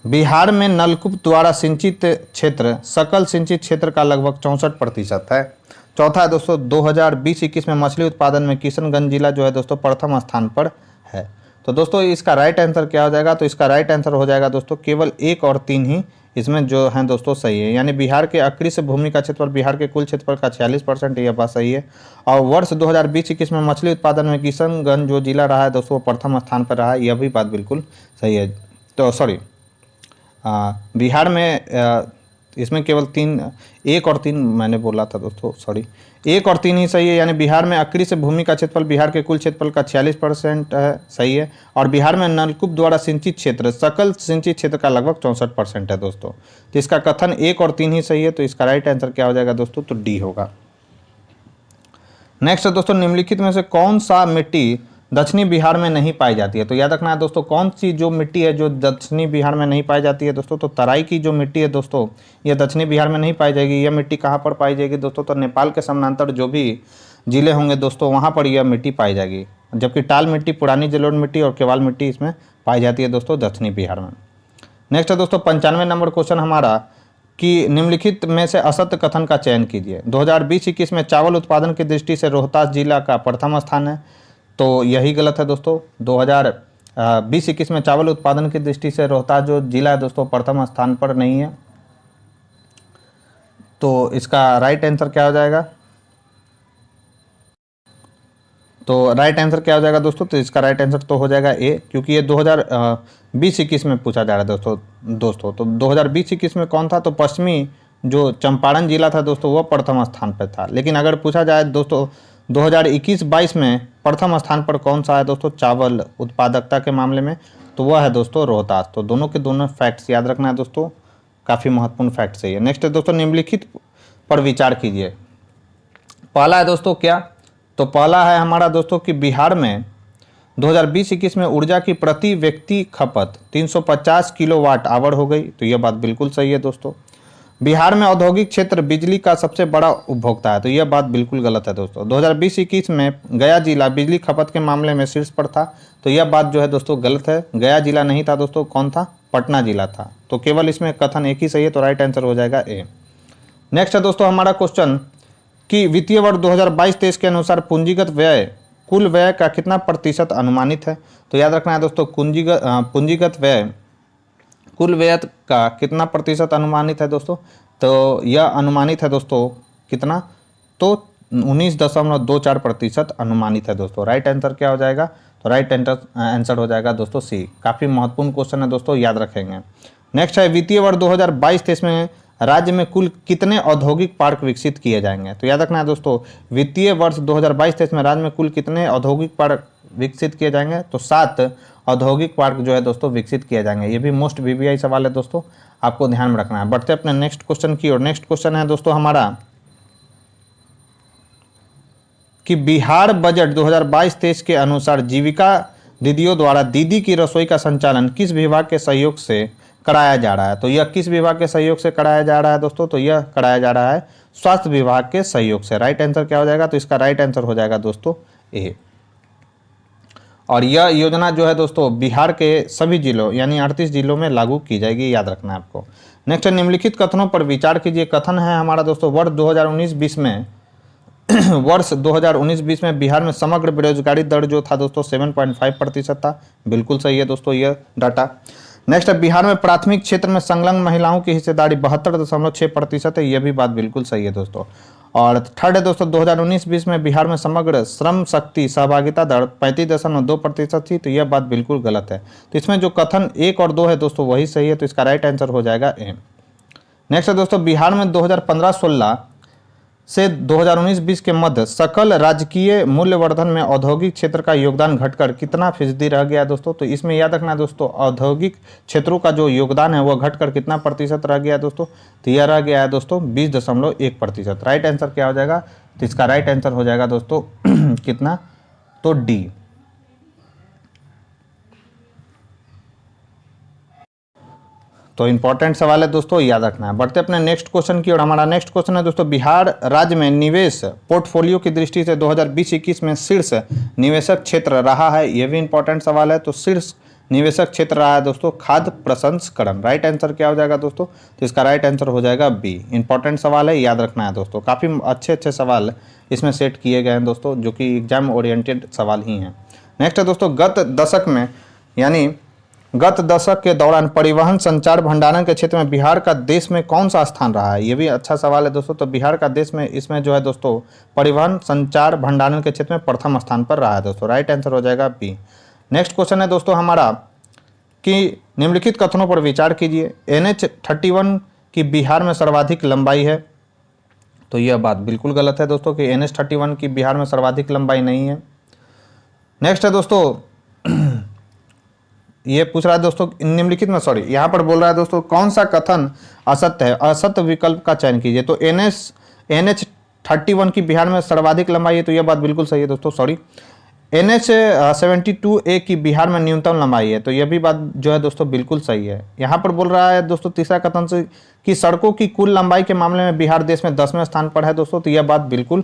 बिहार में नलकूप द्वारा सिंचित क्षेत्र सकल सिंचित क्षेत्र का लगभग 64% है। चौथा है दोस्तों 2020-21 में मछली उत्पादन में किशनगंज जिला जो है दोस्तों प्रथम स्थान पर है। तो दोस्तों इसका राइट आंसर क्या हो जाएगा, तो इसका राइट आंसर हो जाएगा दोस्तों केवल 1 और 3 ही इसमें जो है दोस्तों सही है, यानी बिहार के अकृषि भूमि का क्षेत्रफल बिहार के कुल क्षेत्रफल का 46%, यह बात सही है। और वर्ष 2020-21 में मछली उत्पादन में किशनगंज जो जिला रहा है दोस्तों प्रथम स्थान पर रहा है, यह भी बात बिल्कुल सही है। तो सॉरी बिहार में इसमें केवल 3, 1 और 3 मैंने बोला था दोस्तों, सॉरी, 1 और 3 ही सही है। यानी बिहार में अक्री से भूमि का क्षेत्रफल बिहार के कुल क्षेत्रफल का 46% है, सही है। और बिहार में नलकूप द्वारा सिंचित क्षेत्र सकल सिंचित क्षेत्र का लगभग 64% है दोस्तों। तो इसका कथन 1 और 3 ही सही है, तो इसका राइट आंसर क्या हो जाएगा दोस्तों, तो डी होगा। नेक्स्ट है दोस्तों, निम्नलिखित में से कौन सा मिट्टी दक्षिणी बिहार में नहीं पाई जाती है। तो याद रखना है दोस्तों, कौन सी जो मिट्टी है जो दक्षिणी बिहार में नहीं पाई जाती है दोस्तों, तो तराई की जो मिट्टी है दोस्तों, ये दक्षिणी बिहार में नहीं पाई जाएगी। यह मिट्टी कहाँ पर पाई जाएगी दोस्तों, तो नेपाल के समानांतर जो भी जिले होंगे दोस्तों, वहाँ पर यह मिट्टी पाई जाएगी। जबकि टाल मिट्टी, पुरानी जलोढ़ मिट्टी और केवाल मिट्टी इसमें पाई जाती है दोस्तों दक्षिणी बिहार में। नेक्स्ट है दोस्तों 95 नंबर क्वेश्चन हमारा, कि निम्नलिखित में से असत्य कथन का चयन कीजिए। 2020-21 में चावल उत्पादन की दृष्टि से रोहतास जिला का प्रथम स्थान है, तो यही गलत है दोस्तों। 2020-21 में चावल उत्पादन की दृष्टि से रोहतास जो जिला है दोस्तों प्रथम स्थान पर नहीं है, तो इसका राइट आंसर क्या हो जाएगा, तो राइट आंसर क्या हो जाएगा दोस्तों, तो इसका राइट आंसर तो हो जाएगा ए, क्योंकि ये 2020-21 में पूछा जा रहा है दोस्तों। तो 2020-21 में कौन था, तो पश्चिमी जो चंपारण जिला था दोस्तों, वह प्रथम स्थान पर था। लेकिन अगर पूछा जाए दोस्तों 2021-22 में प्रथम स्थान पर कौन सा है दोस्तों चावल उत्पादकता के मामले में, तो वह है दोस्तों रोहतास। तो दोनों के दोनों फैक्ट्स याद रखना है दोस्तों, काफ़ी महत्वपूर्ण फैक्ट सही है। नेक्स्ट है दोस्तों, निम्नलिखित पर विचार कीजिए। पहला है दोस्तों क्या, तो पहला है हमारा दोस्तों कि बिहार में 2020-21 में ऊर्जा की प्रति व्यक्ति खपत 350 किलोवाट आवर हो गई, तो यह बात बिल्कुल सही है दोस्तों। बिहार में औद्योगिक क्षेत्र बिजली का सबसे बड़ा उपभोक्ता है, तो यह बात बिल्कुल गलत है दोस्तों। 2020-21 में गया जिला बिजली खपत के मामले में शीर्ष पर था, तो यह बात जो है दोस्तों गलत है। गया जिला नहीं था दोस्तों, कौन था, पटना जिला था। तो केवल इसमें कथन एक ही सही है, तो राइट आंसर हो जाएगा ए। नेक्स्ट है दोस्तों हमारा क्वेश्चन, कि वित्तीय वर्ष 2022-23 के अनुसार पूंजीगत व्यय कुल व्यय का कितना प्रतिशत अनुमानित है। तो याद रखना है दोस्तों, पूंजीगत व्यय कुल व्यय का कितना प्रतिशत अनुमानित है दोस्तों, तो यह अनुमानित है दोस्तों कितना, तो 19.24% अनुमानित है दोस्तों। राइट आंसर क्या हो जाएगा, तो राइट आंसर हो जाएगा दोस्तों सी। काफ़ी महत्वपूर्ण क्वेश्चन है दोस्तों, याद रखेंगे। नेक्स्ट है, वित्तीय वर्ष 2022-23 में राज्य में कुल कितने औद्योगिक पार्क विकसित किए जाएंगे। तो याद रखना है दोस्तों, वित्तीय वर्ष 2022-23 में राज्य में कुल कितने औद्योगिक पार्क विकसित किए जाएंगे, तो 7 औद्योगिक पार्क जो है दोस्तों विकसित किए जाएंगे। ये भी मोस्ट वीवीआई सवाल है दोस्तों, आपको ध्यान में रखना है। बढ़ते अपने नेक्स्ट क्वेश्चन की ओर। नेक्स्ट क्वेश्चन है दोस्तों हमारा, कि बिहार बजट 2022-23 के अनुसार जीविका दीदियों द्वारा दीदी की रसोई का संचालन किस विभाग के सहयोग से कराया जा रहा है। तो यह किस विभाग के सहयोग से कराया जा रहा है दोस्तों, तो यह कराया जा रहा है स्वास्थ्य विभाग के सहयोग से। राइट आंसर क्या हो जाएगा, तो इसका राइट आंसर हो जाएगा दोस्तों ए। और यह योजना जो है दोस्तों बिहार के सभी जिलों यानी 38 जिलों में लागू की जाएगी, याद रखना है आपको। नेक्स्ट है, निम्नलिखित कथनों पर विचार कीजिए। कथन है हमारा दोस्तों, वर्ष 2019-20 में वर्ष 2019-20 में बिहार में समग्र बेरोजगारी दर जो था दोस्तों 7.5% था। बिल्कुल सही है दोस्तों यह डाटा। नेक्स्ट है, बिहार में प्राथमिक क्षेत्र में संलग्न महिलाओं की हिस्सेदारी 72.6% है। यह भी बात बिल्कुल सही है दोस्तों। और थर्ड है दोस्तों, 2019-20 में बिहार में समग्र श्रम शक्ति सहभागिता दर 35.2% थी। तो यह बात बिल्कुल गलत है। तो इसमें जो कथन 1 और 2 है दोस्तों वही सही है, तो इसका राइट आंसर हो जाएगा ए। नेक्स्ट है दोस्तों, बिहार में 2015-16 से 2019-20 के मध्य सकल राजकीय मूल्यवर्धन में औद्योगिक क्षेत्र का योगदान घटकर कितना फीसदी रह गया दोस्तों। तो इसमें याद रखना दोस्तों, औद्योगिक क्षेत्रों का जो योगदान है वह घटकर कितना प्रतिशत रह गया दोस्तों, तो यह रह गया है दोस्तों 20.1%। राइट आंसर क्या हो जाएगा, तो इसका राइट आंसर हो जाएगा दोस्तों कितना, तो डी। तो इंपॉर्टेंट सवाल है दोस्तों, याद रखना है। बढ़ते अपने नेक्स्ट क्वेश्चन की और। हमारा नेक्स्ट क्वेश्चन है दोस्तों, बिहार राज्य में निवेश पोर्टफोलियो की दृष्टि से 2020-21 में शीर्ष निवेशक क्षेत्र रहा है। यह भी इंपॉर्टेंट सवाल है। तो शीर्ष निवेशक क्षेत्र रहा है दोस्तों खाद्य प्रसंस्करण। राइट आंसर क्या हो जाएगा दोस्तों, तो इसका राइट आंसर हो जाएगा बी। इंपॉर्टेंट सवाल है, याद रखना है दोस्तों। काफ़ी अच्छे सवाल इसमें सेट किए गए हैं दोस्तों, जो कि एग्जाम ओरिएंटेड सवाल ही हैं। नेक्स्ट है दोस्तों, गत दशक के दौरान परिवहन संचार भंडारण के क्षेत्र में बिहार का देश में कौन सा स्थान रहा है। ये भी अच्छा सवाल है दोस्तों। तो बिहार का देश में इसमें जो है दोस्तों परिवहन संचार भंडारण के क्षेत्र में प्रथम स्थान पर रहा है दोस्तों। राइट आंसर हो जाएगा बी। नेक्स्ट क्वेश्चन है दोस्तों हमारा, कि निम्नलिखित कथनों पर विचार कीजिए। NH-31 कि बिहार में सर्वाधिक लंबाई है, तो यह बात बिल्कुल गलत है दोस्तों कि NH-31 की बिहार में सर्वाधिक लंबाई नहीं है। नेक्स्ट है दोस्तों, ये पूछ रहा है दोस्तों निम्नलिखित में, सॉरी यहाँ पर बोल रहा है दोस्तों कौन सा कथन असत्य है, असत्य विकल्प का चयन कीजिए। तो NH-31 की बिहार में सर्वाधिक लंबाई है, तो यह बात बिल्कुल सही है दोस्तों। सॉरी, NH-72A की बिहार में न्यूनतम लंबाई है, तो यह भी बात जो है दोस्तों बिल्कुल सही है। यहाँ पर बोल रहा है दोस्तों तीसरा कथन से कि सड़कों की कुल लंबाई के मामले में बिहार देश में 10वें स्थान पर है दोस्तों, तो यह बात बिल्कुल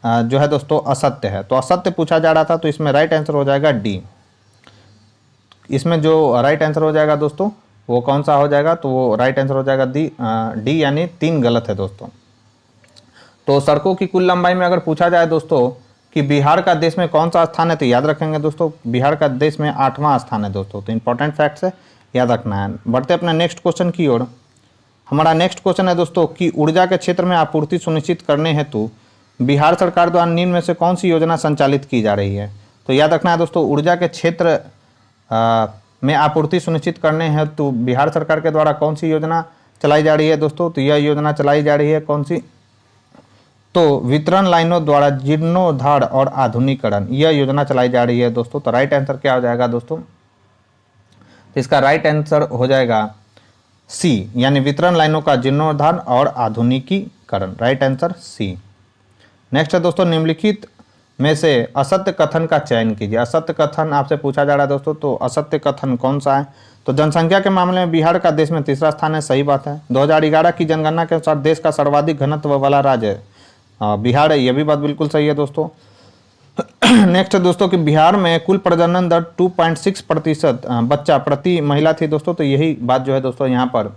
जो है दोस्तों असत्य है। तो असत्य पूछा जा रहा था, तो इसमें राइट आंसर हो जाएगा डी। इसमें जो राइट आंसर हो जाएगा दोस्तों वो कौन सा हो जाएगा, तो वो राइट आंसर हो जाएगा डी, यानी 3 गलत है दोस्तों। तो सड़कों की कुल लंबाई में अगर पूछा जाए दोस्तों कि बिहार का देश में कौन सा स्थान है, तो याद रखेंगे दोस्तों बिहार का देश में 8वां स्थान है दोस्तों। तो इंपॉर्टेंट फैक्ट्स है, याद रखना है। बढ़ते अपने नेक्स्ट क्वेश्चन की ओर। हमारा नेक्स्ट क्वेश्चन है दोस्तों कि ऊर्जा के क्षेत्र में आपूर्ति सुनिश्चित करने हेतु बिहार सरकार द्वारा निम्न में से कौन सी योजना संचालित की जा रही है। तो याद रखना है दोस्तों ऊर्जा के क्षेत्र में आपूर्ति सुनिश्चित करने हेतु बिहार सरकार के द्वारा कौन सी योजना चलाई जा रही है दोस्तों। तो यह योजना चलाई जा रही है कौन सी, तो वितरण लाइनों द्वारा जीर्णोद्धार और आधुनिकीकरण, यह योजना चलाई जा रही है दोस्तों। तो राइट आंसर क्या हो जाएगा दोस्तों, तो इसका राइट आंसर हो जाएगा सी, यानी वितरण लाइनों का जीर्णोद्धार और आधुनिकीकरण। Right answer C. नेक्स्ट है दोस्तों निम्नलिखित में से असत्य कथन का चयन कीजिए। असत्य कथन आपसे पूछा जा रहा है दोस्तों, तो असत्य कथन कौन सा है। तो जनसंख्या के मामले में बिहार का देश में तीसरा स्थान है, सही बात है। 2011 की जनगणना के अनुसार देश का सर्वाधिक घनत्व वाला राज्य बिहार है, यह भी बात बिल्कुल सही है दोस्तों। नेक्स्ट है दोस्तों कि बिहार में कुल प्रजनन दर 2.6% बच्चा प्रति महिला थी दोस्तों, तो यही बात जो है दोस्तों यहाँ पर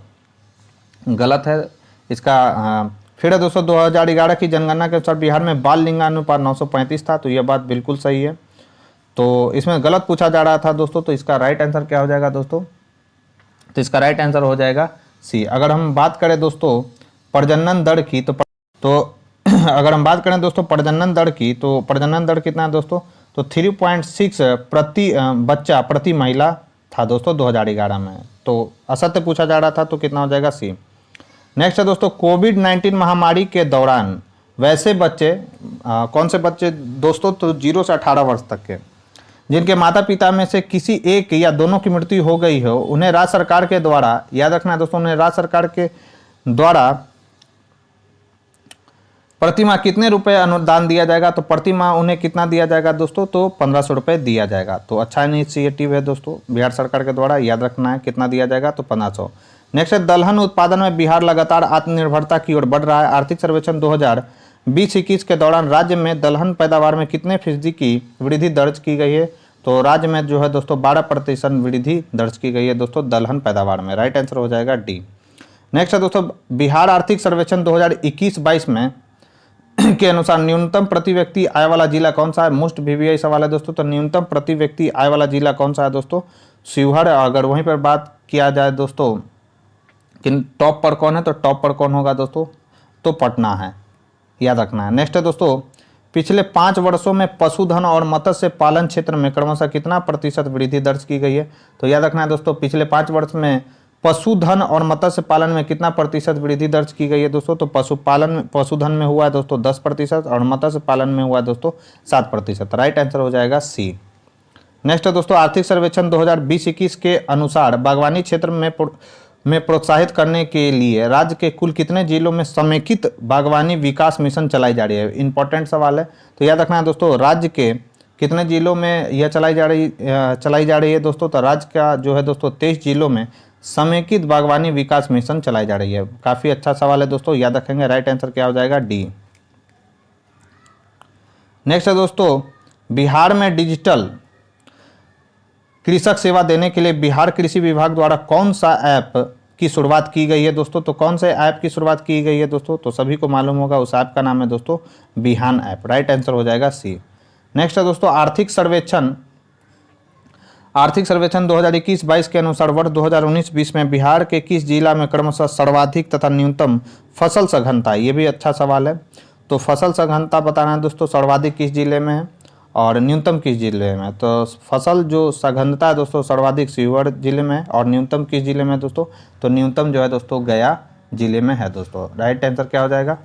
गलत है। इसका फिर है दोस्तों 2011 की जनगणना के अनुसार बिहार में बाल लिंगानुपात 935 था, तो यह बात बिल्कुल सही है। तो इसमें गलत पूछा जा रहा था दोस्तों, तो इसका राइट आंसर क्या हो जाएगा दोस्तों, तो इसका राइट आंसर हो जाएगा सी। अगर हम बात करें दोस्तों प्रजनन दर की, तो अगर हम बात करें दोस्तों प्रजनन दर की, तो प्रजनन दर कितना है दोस्तों, तो 3.6 प्रति बच्चा प्रति महिला था दोस्तों 2011 में। तो असत्य पूछा जा रहा था, तो कितना हो जाएगा सी। नेक्स्ट है दोस्तों कोविड-19 महामारी के दौरान वैसे बच्चे कौन से बच्चे दोस्तों, तो 0 से 18 वर्ष तक के जिनके माता पिता में से किसी एक या दोनों की मृत्यु हो गई हो, उन्हें राज्य सरकार के द्वारा, याद रखना है दोस्तों, उन्हें राज्य सरकार के द्वारा प्रतिमाह कितने रुपए अनुदान दिया जाएगा। तो प्रतिमाह उन्हें कितना दिया जाएगा दोस्तों, तो 1500 रुपये दिया जाएगा। तो अच्छा इनिशिएटिव है दोस्तों बिहार सरकार के द्वारा, याद रखना है कितना दिया जाएगा, तो 1500। नेक्स्ट है दलहन उत्पादन में बिहार लगातार आत्मनिर्भरता की ओर बढ़ रहा है। आर्थिक सर्वेक्षण 2020-21 के दौरान राज्य में दलहन पैदावार में कितने फीसदी की वृद्धि दर्ज की गई है। तो राज्य में जो है दोस्तों 12% वृद्धि दर्ज की गई है दोस्तों दलहन पैदावार में। राइट आंसर हो जाएगा डी। नेक्स्ट है दोस्तों बिहार आर्थिक सर्वेक्षण 2021-22 में के अनुसार न्यूनतम प्रति व्यक्ति आय वाला जिला कौन सा है। मोस्ट वीवीआई सवाल है दोस्तों, तो न्यूनतम प्रति व्यक्ति आय वाला जिला कौन सा है दोस्तों, शिवहर। अगर वहीं पर बात किया जाए दोस्तों कि टॉप पर कौन है, तो टॉप पर कौन होगा दोस्तों, तो पटना है, याद रखना है। नेक्स्ट है दोस्तों पिछले 5 वर्षों में पशुधन और मत्स्य पालन क्षेत्र में क्रमशः कितना प्रतिशत वृद्धि दर्ज की गई है। तो याद रखना है दोस्तों पिछले 5 वर्ष में पशुधन और मत्स्य पालन में कितना प्रतिशत वृद्धि दर्ज की गई है दोस्तों, तो पशुधन में हुआ है दोस्तों 10% और मत्स्य पालन में हुआ है दोस्तों 7%। राइट आंसर हो जाएगा सी। नेक्स्ट है दोस्तों आर्थिक सर्वेक्षण 2020-21 के अनुसार बागवानी क्षेत्र में प्रोत्साहित करने के लिए राज्य के कुल कितने जिलों में समेकित बागवानी विकास मिशन चलाई जा रही है। इंपॉर्टेंट सवाल है, तो याद रखना है दोस्तों राज्य के कितने जिलों में यह चलाई जा रही है दोस्तों, तो राज्य का जो है दोस्तों 23 जिलों में समेकित बागवानी विकास मिशन चलाई जा रही है। काफ़ी अच्छा सवाल है दोस्तों, याद रखेंगे। राइट आंसर क्या हो जाएगा डी। नेक्स्ट है दोस्तों बिहार में डिजिटल कृषक सेवा देने के लिए बिहार कृषि विभाग द्वारा कौन सा ऐप की शुरुआत की गई है दोस्तों, तो कौन से ऐप की शुरुआत की गई है दोस्तों, तो सभी को मालूम होगा उस ऐप का नाम है दोस्तों बिहान ऐप। राइट आंसर हो जाएगा सी। नेक्स्ट है दोस्तों आर्थिक सर्वेक्षण 2021-22 के अनुसार वर्ष 2019-20 में बिहार के किस जिला में क्रमशः सर्वाधिक तथा न्यूनतम फसल सघनता, ये भी अच्छा सवाल है। तो फसल सघनता बताना है दोस्तों सर्वाधिक किस जिले में है और न्यूनतम किस जिले में। तो फसल जो सघनता है दोस्तों सर्वाधिक शिवहर जिले में और न्यूनतम किस जिले में दोस्तों, तो न्यूनतम जो है दोस्तों गया जिले में है दोस्तों। राइट आंसर क्या हो जाएगा?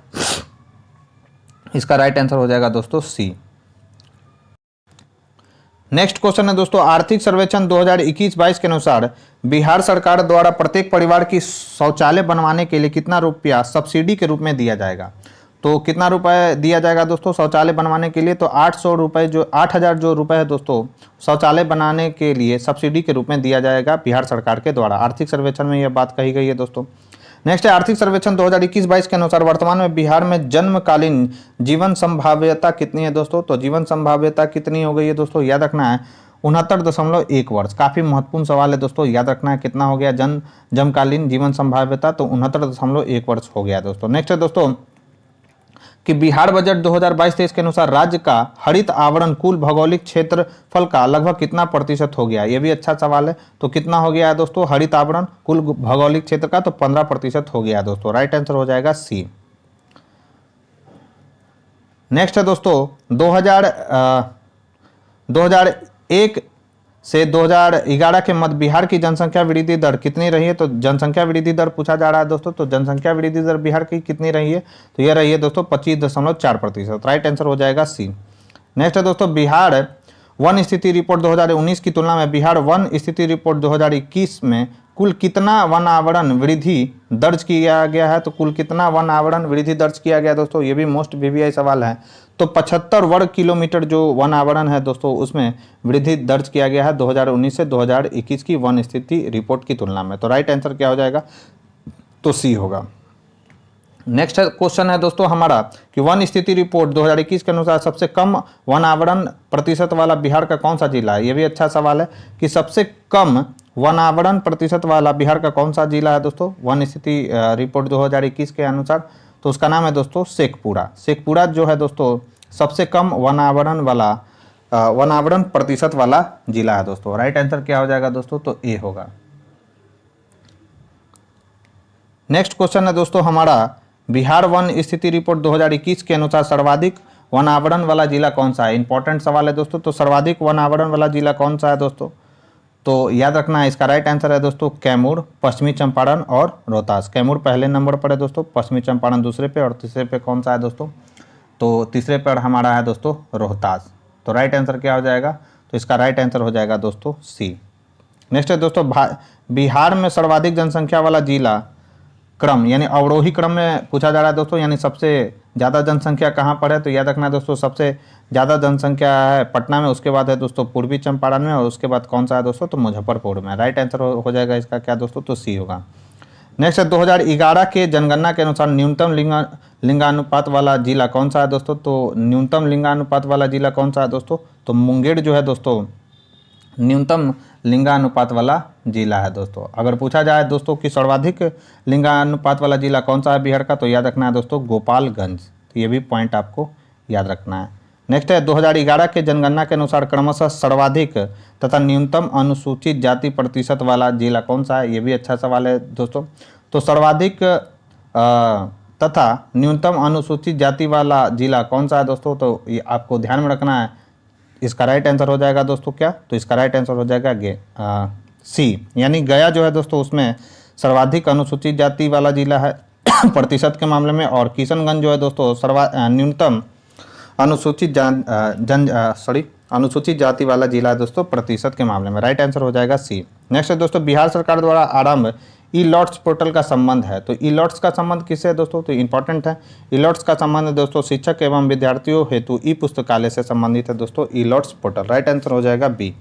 इसका राइट आंसर हो जाएगा दोस्तों सी। नेक्स्ट क्वेश्चन है दोस्तों, आर्थिक सर्वेक्षण 2021-22 के अनुसार बिहार सरकार द्वारा प्रत्येक परिवार की शौचालय बनवाने के लिए कितना रुपया सब्सिडी के रूप में दिया जाएगा? तो कितना रुपए दिया जाएगा दोस्तों शौचालय बनवाने के लिए? तो 800 रुपये, जो 8000 जो रुपए है दोस्तों शौचालय बनाने के लिए सब्सिडी के रूप में दिया जाएगा बिहार सरकार के द्वारा। आर्थिक सर्वेक्षण में यह बात कही गई है दोस्तों। नेक्स्ट है, आर्थिक सर्वेक्षण 2021-22 के अनुसार वर्तमान में बिहार में जन्मकालीन जीवन संभाव्यता कितनी है दोस्तों? तो जीवन संभाव्यता कितनी हो गई है दोस्तों? याद रखना है 69.1 वर्ष। काफी महत्वपूर्ण सवाल है दोस्तों, याद रखना है कितना हो गया जन्मकालीन जीवन संभाव्यता? तो 69.1 वर्ष हो गया दोस्तों। नेक्स्ट है दोस्तों कि बिहार बजट 2022-23 के अनुसार राज्य का हरित आवरण कुल भौगोलिक क्षेत्रफल का लगभग कितना प्रतिशत हो गया? ये भी अच्छा सवाल है। तो कितना हो गया है दोस्तों हरित आवरण कुल भौगोलिक क्षेत्र का? तो 15% हो गया दोस्तों। राइट आंसर हो जाएगा सी। नेक्स्ट है दोस्तों 2001 से 2011 के मध्य बिहार की जनसंख्या वृद्धि दर कितनी रही है? तो जनसंख्या वृद्धि दर पूछा जा रहा है दोस्तों। तो जनसंख्या वृद्धि दर बिहार की कितनी रही है? तो यह रही है दोस्तों 25.4%। राइट आंसर हो जाएगा सी। नेक्स्ट है दोस्तों, बिहार वन स्थिति रिपोर्ट 2019 की तुलना में बिहार वन स्थिति रिपोर्ट 2021 में कुल कितना वन आवरण वृद्धि दर्ज किया गया है? तो कुल कितना वन आवरण वृद्धि दर्ज किया गया दोस्तों? ये भी मोस्ट वीवीआई सवाल है। तो 75 वर्ग किलोमीटर जो वन आवरण है दोस्तों उसमें वृद्धि दर्ज किया गया है 2019 से 2021 की वन स्थिति रिपोर्ट की तुलना में। तो राइट आंसर क्या हो जाएगा? तो सी होगा। नेक्स्ट क्वेश्चन है दोस्तों हमारा कि वन स्थिति रिपोर्ट 2021 के अनुसार सबसे कम वन आवरण प्रतिशत वाला बिहार का कौन सा जिला है? ये भी अच्छा सवाल है कि सबसे कम वन आवरण प्रतिशत वाला बिहार का कौन सा जिला है दोस्तों वन स्थिति रिपोर्ट 2021 के अनुसार? तो उसका नाम है दोस्तों शेखपुरा। शेखपुरा जो है दोस्तों सबसे कम वन आवरण प्रतिशत वाला जिला है दोस्तों। राइट आंसर क्या हो जाएगा दोस्तों? तो ए होगा। नेक्स्ट क्वेश्चन है दोस्तों हमारा बिहार वन स्थिति रिपोर्ट 2021 के अनुसार सर्वाधिक वन आवरण वाला जिला कौन सा है? इंपॉर्टेंट सवाल है दोस्तों। तो सर्वाधिक वन आवरण वाला जिला कौन सा है दोस्तों? तो याद रखना है इसका राइट आंसर है दोस्तों कैमूर, पश्चिमी चंपारण और रोहतास। कैमूर पहले नंबर पर है दोस्तों, पश्चिमी चंपारण दूसरे पे, और तीसरे पे कौन सा है दोस्तों? तो तीसरे पर हमारा है दोस्तों रोहतास। तो राइट आंसर क्या हो जाएगा? तो इसका राइट आंसर हो जाएगा दोस्तों सी। नेक्स्ट है दोस्तों बिहार में सर्वाधिक जनसंख्या वाला जिला क्रम यानी अवरोही क्रम में पूछा जा रहा है दोस्तों, यानी सबसे ज़्यादा जनसंख्या कहाँ पर है? तो याद रखना दोस्तों सबसे ज़्यादा जनसंख्या है पटना में, उसके बाद है दोस्तों पूर्वी चंपारण में, और उसके बाद कौन सा है दोस्तों? तो मुजफ्फरपुर में। राइट आंसर हो जाएगा इसका क्या दोस्तों? तो सी होगा। नेक्स्ट है 2011 के जनगणना के अनुसार न्यूनतम लिंगानुपात वाला जिला कौन सा है दोस्तों? तो न्यूनतम लिंगानुपात वाला जिला कौन सा है दोस्तों? तो मुंगेर जो है दोस्तों न्यूनतम लिंगानुपात वाला जिला है दोस्तों। अगर पूछा जाए दोस्तों कि सर्वाधिक लिंगानुपात वाला जिला कौन सा है बिहार का? तो याद रखना है दोस्तों गोपालगंज। तो ये भी पॉइंट आपको याद रखना है। नेक्स्ट है 2011 के जनगणना के अनुसार क्रमशः सर्वाधिक तथा न्यूनतम अनुसूचित जाति प्रतिशत वाला जिला कौन सा है? ये भी अच्छा सवाल है दोस्तों। तो सर्वाधिक तथा न्यूनतम अनुसूचित जाति वाला जिला कौन सा है दोस्तों? तो ये आपको ध्यान में रखना है। इसका राइट आंसर हो जाएगा दोस्तों क्या? तो इसका राइट आंसर हो जाएगा सी, यानी गया जो है दोस्तों उसमें सर्वाधिक अनुसूचित जाति वाला जिला है प्रतिशत के मामले में, और किशनगंज जो है दोस्तों न्यूनतम अनुसूचित जाति वाला जिला है दोस्तों प्रतिशत के मामले में। राइट आंसर हो जाएगा सी। नेक्स्ट है दोस्तों बिहार सरकार द्वारा आरंभ ई लॉट्स पोर्टल का संबंध है। तो ई लॉट्स का संबंध किससे है दोस्तों? तो इंपॉर्टेंट है। ई लॉट्स का संबंध दोस्तों शिक्षक एवं विद्यार्थियों हेतु ई पुस्तकालय से संबंधित है दोस्तों ई लॉट्स पोर्टल। राइट आंसर हो जाएगा बी।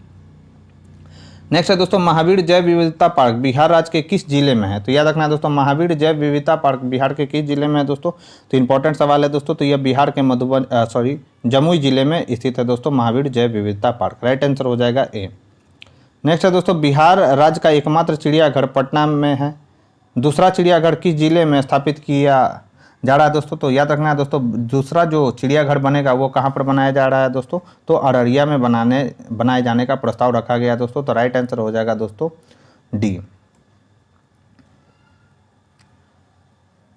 नेक्स्ट है दोस्तों महावीर जैव विविधता पार्क बिहार राज्य के किस जिले में है? तो याद रखना है दोस्तों महावीर जैव विविधता पार्क बिहार के किस जिले में है दोस्तों? तो इंपॉर्टेंट सवाल है दोस्तों। तो यह बिहार के जमुई जिले में स्थित है दोस्तों महावीर जैव विविधता पार्क। राइट आंसर हो जाएगा ए। नेक्स्ट है दोस्तों बिहार राज्य का एकमात्र चिड़ियाघर पटना में है। दूसरा चिड़ियाघर किस जिले में स्थापित किया जा रहा है दोस्तों? तो याद रखना है दोस्तों दूसरा जो चिड़ियाघर बनेगा वो कहाँ पर बनाया जा रहा है दोस्तों? तो अररिया में बनाए जाने का प्रस्ताव रखा गया है दोस्तों। तो राइट आंसर हो जाएगा दोस्तों डी।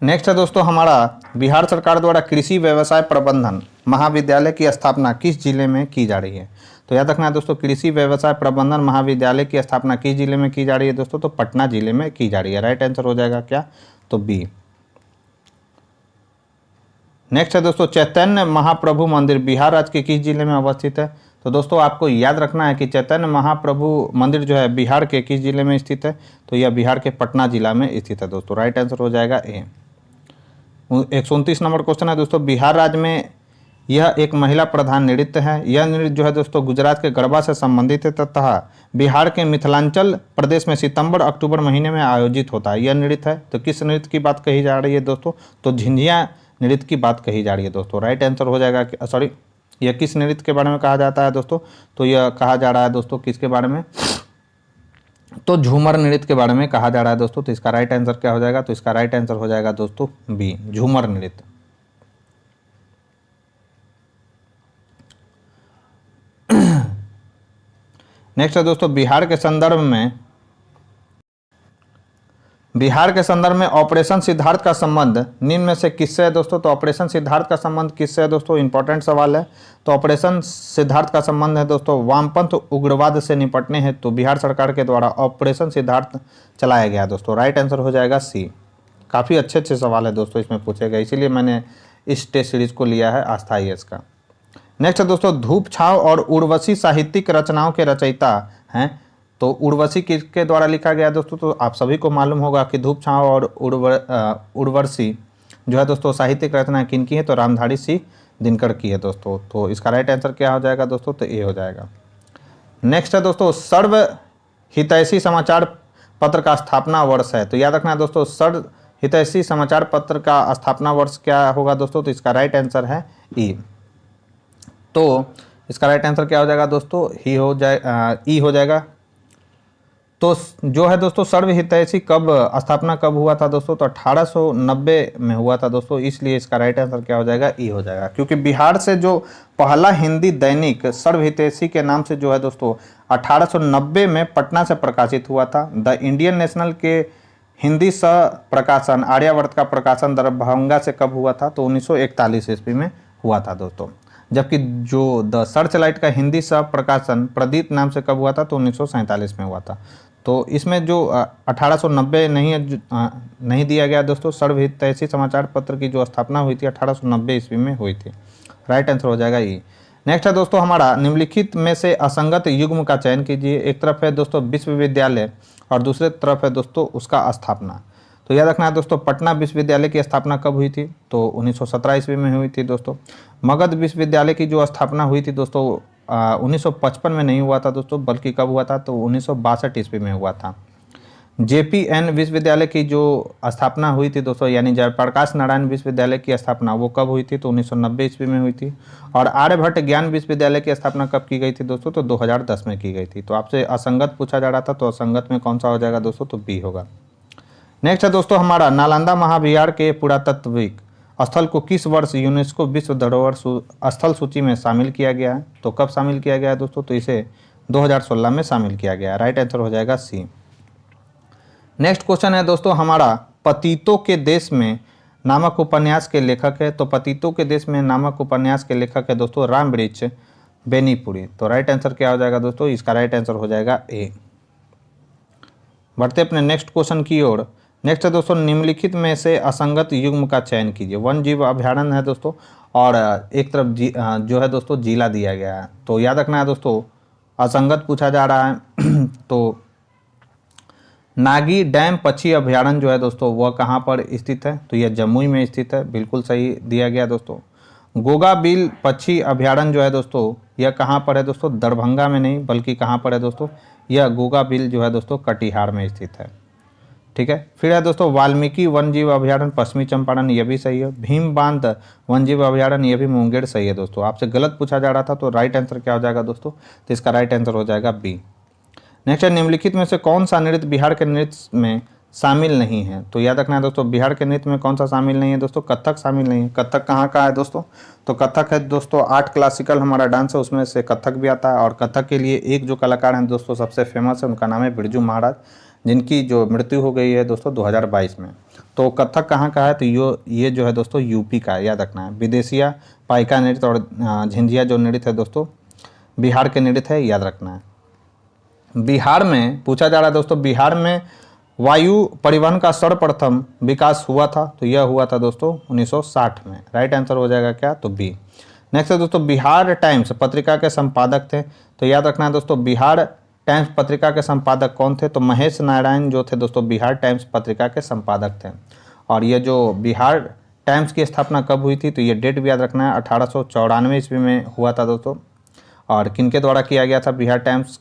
नेक्स्ट है दोस्तों हमारा बिहार सरकार द्वारा कृषि व्यवसाय प्रबंधन महाविद्यालय की स्थापना किस जिले में की जा रही है? तो याद रखना है दोस्तों कृषि व्यवसाय प्रबंधन महाविद्यालय की स्थापना किस जिले में की जा रही है दोस्तों? तो पटना जिले में की जा रही है। राइट आंसर हो जाएगा क्या? तो बी। नेक्स्ट है दोस्तों चैतन्य महाप्रभु मंदिर बिहार राज्य के किस जिले में अवस्थित है? तो दोस्तों आपको याद रखना है कि चैतन्य महाप्रभु मंदिर जो है बिहार के किस जिले में स्थित है? तो यह बिहार के पटना जिला में स्थित है दोस्तों। राइट आंसर हो जाएगा ए। 129 नंबर क्वेश्चन है दोस्तों, बिहार राज्य में यह एक महिला प्रधान नृत्य है। यह नृत्य जो है दोस्तों गुजरात के गरबा से संबंधित है तथा बिहार के मिथिलांचल प्रदेश में सितंबर अक्टूबर महीने में आयोजित होता है। यह नृत्य है तो किस नृत्य की बात कही जा रही है दोस्तों? तो झिंझिया नृत्य की बात कही जा रही है दोस्तों। राइट आंसर हो जाएगा सॉरी, यह किस नृत्य के बारे में कहा जाता है दोस्तों? तो यह कहा जा रहा है दोस्तों किसके बारे में? तो झूमर नृत्य के बारे में कहा जा रहा है दोस्तों। तो इसका राइट आंसर क्या हो जाएगा? तो इसका राइट आंसर हो जाएगा दोस्तों बी, झूमर नृत्य। नेक्स्ट है दोस्तों बिहार के संदर्भ में ऑपरेशन सिद्धार्थ का संबंध निम्न में से किससे है दोस्तों? तो ऑपरेशन सिद्धार्थ का संबंध किससे है दोस्तों? इंपॉर्टेंट सवाल है। तो ऑपरेशन सिद्धार्थ का संबंध है दोस्तों वामपंथ उग्रवाद से निपटने हेतु तो बिहार सरकार के द्वारा ऑपरेशन सिद्धार्थ चलाया गया दोस्तों। राइट आंसर हो जाएगा सी। काफ़ी अच्छे सवाल है दोस्तों इसमें पूछे गए, इसीलिए मैंने इस टेस्ट सीरीज को लिया है आस्था IAS का। नेक्स्ट है दोस्तों धूप छाव और उर्वशी साहित्यिक रचनाओं के रचयिता हैं। तो उर्वशी किसके द्वारा लिखा गया दोस्तों? तो आप सभी को मालूम होगा कि धूप छाव और उर्वशी जो है दोस्तों साहित्यिक रचना किनकी है? तो रामधारी सिंह दिनकर की है दोस्तों। तो इसका राइट आंसर क्या हो जाएगा दोस्तों? तो ए हो जाएगा। नेक्स्ट है दोस्तों सर्व हितैषी समाचार पत्र का स्थापना वर्ष है। तो याद रखना दोस्तों सर्व हितैषी समाचार पत्र का स्थापना वर्ष क्या होगा दोस्तों? तो इसका राइट आंसर है ई। तो इसका राइट आंसर क्या हो जाएगा दोस्तों? ई हो जाएगा। तो जो है दोस्तों सर्वहितैषी कब स्थापना कब हुआ था दोस्तों? तो 1890 में हुआ था दोस्तों, इसलिए इसका राइट आंसर क्या हो जाएगा? ई हो जाएगा। क्योंकि बिहार से जो पहला हिंदी दैनिक सर्वहितैषी के नाम से जो है दोस्तों 1890 में पटना से प्रकाशित हुआ था। द इंडियन नेशनल के हिंदी सह प्रकाशन आर्यावर्त का प्रकाशन दरभंगा से कब हुआ था? तो 1941 ईस्वी में हुआ था दोस्तों। जबकि जो द सर्च लाइट का हिंदी सह प्रकाशन प्रदीप नाम से कब हुआ था? तो 1947 में हुआ था। तो इसमें जो 1890 नहीं दिया गया दोस्तों। सर्वहितैषी समाचार पत्र की जो स्थापना हुई थी 1890 ईस्वी में हुई थी। राइट आंसर हो जाएगा ई। नेक्स्ट है दोस्तों हमारा निम्नलिखित में से असंगत युग्म का चयन कीजिए। एक तरफ है दोस्तों विश्वविद्यालय और दूसरे तरफ है दोस्तों उसका स्थापना। तो याद रखना है दोस्तों पटना विश्वविद्यालय की स्थापना कब हुई थी? तो 1917 ईस्वी में हुई थी दोस्तों। मगध विश्वविद्यालय की जो स्थापना हुई थी दोस्तों 1955 में नहीं हुआ था दोस्तों, बल्कि कब हुआ था? तो 1962 ईस्वी में हुआ था। JPN विश्वविद्यालय की जो स्थापना हुई थी दोस्तों यानी जयप्रकाश नारायण विश्वविद्यालय की स्थापना वो कब हुई थी? तो 1990 ईस्वी में हुई थी। और आर्यभट्ट ज्ञान विश्वविद्यालय की स्थापना कब की गई थी दोस्तों? तो 2010 में की गई थी। तो आपसे असंगत पूछा जा रहा था, तो असंगत में कौन सा हो जाएगा दोस्तों? तो बी होगा। नेक्स्ट है दोस्तों हमारा नालंदा महाविहार के पुरातत्विक स्थल को किस वर्ष यूनेस्को विश्व धरोहर स्थल सूची में शामिल किया गया है? तो कब शामिल किया गया है दोस्तों? तो इसे 2016 में शामिल किया गया। राइट आंसर हो जाएगा सी। नेक्स्ट क्वेश्चन है दोस्तों हमारा पतितों के देश में नामक उपन्यास के लेखक है। तो पतितों के देश में नामक उपन्यास के लेखक है दोस्तों रामवृक्ष बेनीपुरी। तो राइट आंसर क्या हो जाएगा दोस्तों? इसका राइट आंसर हो जाएगा ए। बढ़ते अपने नेक्स्ट क्वेश्चन की ओर। नेक्स्ट है दोस्तों निम्नलिखित में से असंगत युग्म का चयन कीजिए। वन जीव अभ्यारण्य है दोस्तों और एक तरफ जो है दोस्तों जिला दिया गया है। तो याद रखना है दोस्तों असंगत पूछा जा रहा है। तो नागी डैम पक्षी अभ्यारण्य जो है दोस्तों वह कहाँ पर स्थित है? तो यह जमुई में स्थित है, बिल्कुल सही दिया गया दोस्तों। गोगा बिल पक्षी अभ्यारण्य जो है दोस्तों यह कहाँ पर है दोस्तों? दरभंगा में नहीं बल्कि कहाँ पर है दोस्तों? यह गोगा बिल जो है दोस्तों कटिहार में स्थित है। ठीक है। फिर है दोस्तों वाल्मीकि वन्यजीव अभ्यारण्य पश्चिमी चंपारण, यह भी सही है। भीम बांध वन्यजीव अभ्यारण्य यह भी मुंगेर सही है दोस्तों। आपसे गलत पूछा जा रहा था, तो राइट आंसर क्या हो जाएगा दोस्तों? तो इसका राइट आंसर हो जाएगा बी। नेक्स्ट है निम्नलिखित में से कौन सा नृत्य बिहार के नृत्य में शामिल नहीं है? तो याद रखना है दोस्तों बिहार के नृत्य में कौन सा शामिल नहीं है दोस्तों? कथक शामिल नहीं है। कथक कहाँ का है दोस्तों? तो कथक है दोस्तों आर्ट क्लासिकल हमारा डांस है, उसमें से कथक भी आता है। और कथक के लिए एक जो कलाकार हैं दोस्तों सबसे फेमस है, उनका नाम है बिरजू महाराज, जिनकी जो मृत्यु हो गई है दोस्तों 2022 में। तो कथक कहाँ का है? तो ये जो है दोस्तों यूपी का है, याद रखना है। विदेशिया पाइका नृत्य और झिंझिया जो नृत्य है दोस्तों बिहार के नृत्य है, याद रखना है। बिहार में पूछा जा रहा है दोस्तों बिहार में वायु परिवहन का सर्वप्रथम विकास हुआ था, तो यह हुआ था दोस्तों 1960 में। राइट आंसर हो जाएगा क्या, तो बी। नेक्स्ट है दोस्तों, बिहार टाइम्स पत्रिका के संपादक थे, तो याद रखना है दोस्तों बिहार टाइम्स पत्रिका के संपादक कौन थे, तो महेश नारायण जो थे दोस्तों बिहार टाइम्स पत्रिका के संपादक थे। और ये जो बिहार टाइम्स की स्थापना कब हुई थी, तो ये डेट भी याद रखना है, 1894 ईस्वी में हुआ था दोस्तों। और किनके द्वारा किया गया था बिहार टाइम्स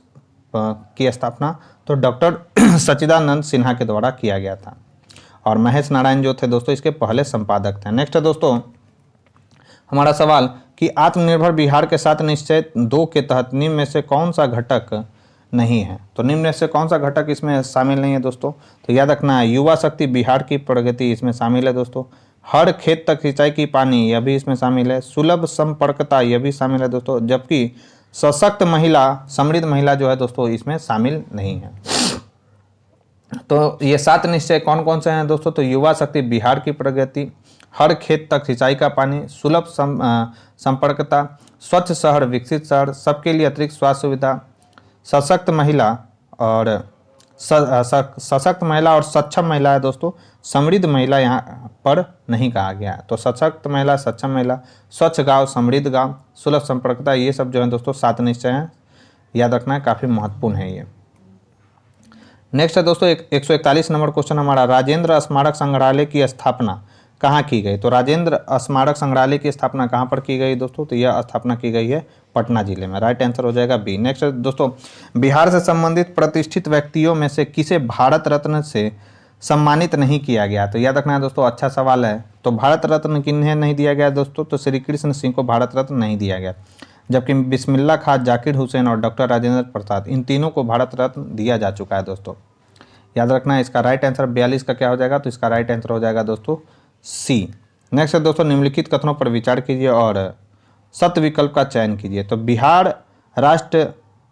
की स्थापना, तो डॉक्टर सच्चिदानंद सिन्हा के द्वारा किया गया था। और महेश नारायण जो थे दोस्तों इसके पहले संपादक थे। नेक्स्ट है दोस्तों हमारा सवाल कि आत्मनिर्भर बिहार के साथ निश्चय 2 के तहत निम्न में से कौन सा घटक नहीं है, तो निम्न में से कौन सा घटक इसमें शामिल नहीं है दोस्तों, तो याद रखना है युवा शक्ति बिहार की प्रगति इसमें शामिल है दोस्तों, हर खेत तक सिंचाई की पानी यह भी इसमें शामिल है, सुलभ संपर्कता यह भी शामिल है दोस्तों, जबकि सशक्त महिला समृद्ध महिला जो है दोस्तों इसमें शामिल नहीं है। तो ये 7 निश्चय कौन कौन से हैं दोस्तों, तो युवा शक्ति बिहार की प्रगति, हर खेत तक सिंचाई का पानी, सुलभ संपर्कता, स्वच्छ शहर विकसित शहर, सबके लिए अतिरिक्त स्वास्थ्य सुविधा, सशक्त महिला और सशक्त महिला और सक्षम महिला है दोस्तों, समृद्ध महिला यहाँ पर नहीं कहा गया है। तो सशक्त महिला, सक्षम महिला, स्वच्छ गांव, समृद्ध गांव, सुलभ संपर्कता, ये सब जो है दोस्तों 7 निश्चय हैं, याद रखना है, काफ़ी महत्वपूर्ण है ये। नेक्स्ट है दोस्तों 141 नंबर क्वेश्चन हमारा, राजेंद्र स्मारक संग्रहालय की स्थापना कहाँ की गई, तो राजेंद्र स्मारक संग्रहालय की स्थापना कहाँ पर की गई दोस्तों, तो यह स्थापना की गई है पटना जिले में। राइट आंसर हो जाएगा बी। नेक्स्ट दोस्तों, बिहार से संबंधित प्रतिष्ठित व्यक्तियों में से किसे भारत रत्न से सम्मानित नहीं किया गया, तो याद रखना है दोस्तों, अच्छा सवाल है। तो भारत रत्न किन्हें नहीं दिया गया दोस्तों, तो श्री कृष्ण सिंह को भारत रत्न नहीं दिया गया, जबकि बिस्मिल्लाह खान, जाकिर हुसैन और डॉक्टर राजेंद्र प्रसाद इन तीनों को भारत रत्न दिया जा चुका है दोस्तों। याद रखना है, इसका राइट आंसर 42 का क्या हो जाएगा, तो इसका राइट आंसर हो जाएगा दोस्तों सी। नेक्स्ट है दोस्तों, निम्नलिखित कथनों पर विचार कीजिए और सत्य विकल्प का चयन कीजिए। तो बिहार राष्ट्र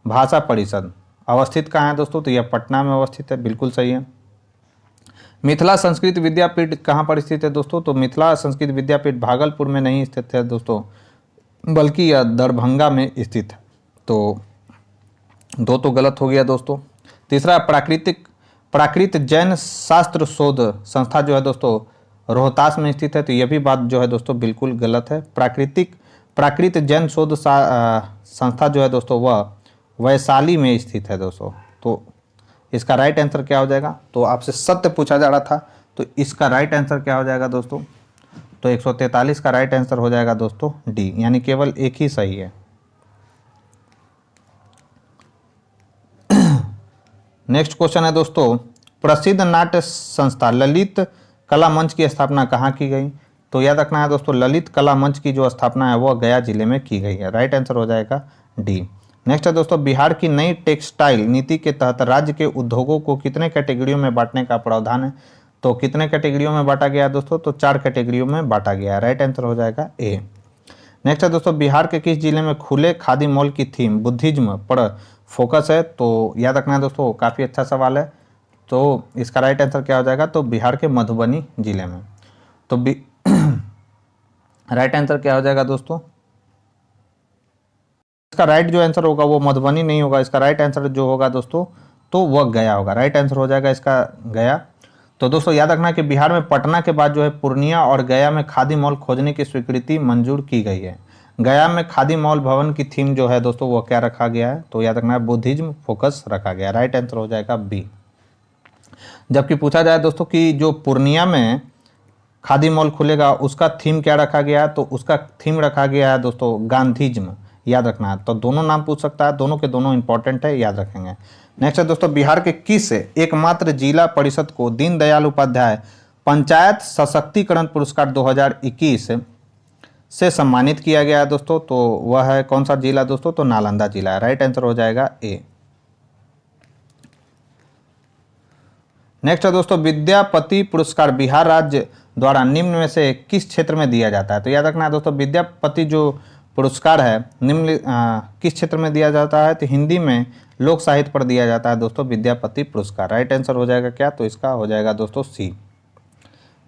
भाषा परिषद अवस्थित कहाँ है दोस्तों, तो यह पटना में अवस्थित है, बिल्कुल सही है। मिथिला संस्कृत विद्यापीठ कहाँ पर स्थित है दोस्तों, तो मिथिला संस्कृत विद्यापीठ भागलपुर में नहीं स्थित है दोस्तों, बल्कि यह दरभंगा में स्थित है। तो 2 तो गलत हो गया दोस्तों। तीसरा, प्राकृत जैन शास्त्र शोध संस्था जो है दोस्तों रोहतास में स्थित है, तो यह भी बात जो है दोस्तों बिल्कुल गलत है। प्राकृत जैन शोध संस्था जो है दोस्तों वह वैशाली में स्थित है दोस्तों। तो इसका राइट आंसर क्या हो जाएगा, तो आपसे सत्य पूछा जा रहा था, तो इसका राइट आंसर क्या हो जाएगा दोस्तों, तो 143 का राइट आंसर हो जाएगा दोस्तों डी, यानी केवल एक ही सही है। नेक्स्ट क्वेश्चन है दोस्तों, प्रसिद्ध नाट्य संस्था ललित कला मंच की स्थापना कहाँ की गई, तो याद रखना है दोस्तों ललित कला मंच की जो स्थापना है वह गया जिले में की गई है। राइट आंसर हो जाएगा डी। नेक्स्ट है दोस्तों, बिहार की नई टेक्सटाइल नीति के तहत राज्य के उद्योगों को कितने कैटेगरियों में बांटने का प्रावधान है, तो कितने कैटेगरियों में बांटा गया है दोस्तों, तो 4 कैटेगरियों में बांटा गया है। राइट आंसर हो जाएगा ए। नेक्स्ट है दोस्तों, बिहार के किस जिले में खुले खादी मॉल की थीम बुद्धिज्म पर फोकस है, तो याद रखना है दोस्तों काफ़ी अच्छा सवाल है। तो इसका राइट आंसर क्या हो जाएगा, तो बिहार के मधुबनी जिले में। तो राइट आंसर क्या हो जाएगा दोस्तों, इसका राइट जो आंसर होगा वो मधुबनी नहीं होगा, इसका राइट आंसर जो होगा दोस्तों तो वह गया होगा। राइट आंसर हो जाएगा इसका गया। तो दोस्तों याद रखना कि बिहार में पटना के बाद जो है पूर्णिया और गया में खादी मॉल खोजने की स्वीकृति मंजूर की गई है। गया में खादी मॉल भवन की थीम जो है दोस्तों वो क्या रखा गया है, तो याद रखना है बुद्धिज्म फोकस रखा गया। राइट आंसर हो जाएगा बी। जबकि पूछा जाए दोस्तों कि जो पूर्णिया में खादी मॉल खुलेगा उसका थीम क्या रखा गया है, तो उसका थीम रखा गया है दोस्तों गांधीज्म। याद रखना है, तो दोनों नाम पूछ सकता है, दोनों के दोनों इंपॉर्टेंट है, याद रखेंगे। नेक्स्ट है दोस्तों, बिहार के किस एकमात्र जिला परिषद को दीनदयाल उपाध्याय पंचायत सशक्तिकरण पुरस्कार 2021 से सम्मानित किया गया है दोस्तों, तो वह है कौन सा जिला दोस्तों, तो नालंदा जिला है। राइट आंसर हो जाएगा ए। नेक्स्ट है दोस्तों, विद्यापति पुरस्कार बिहार राज्य द्वारा निम्न में से किस क्षेत्र में दिया जाता है, तो याद रखना है दोस्तों विद्यापति जो पुरस्कार है निम्न किस क्षेत्र में दिया जाता है, तो हिंदी में लोक साहित्य पर दिया जाता है दोस्तों विद्यापति पुरस्कार। राइट आंसर हो जाएगा क्या, तो इसका हो जाएगा दोस्तों सी।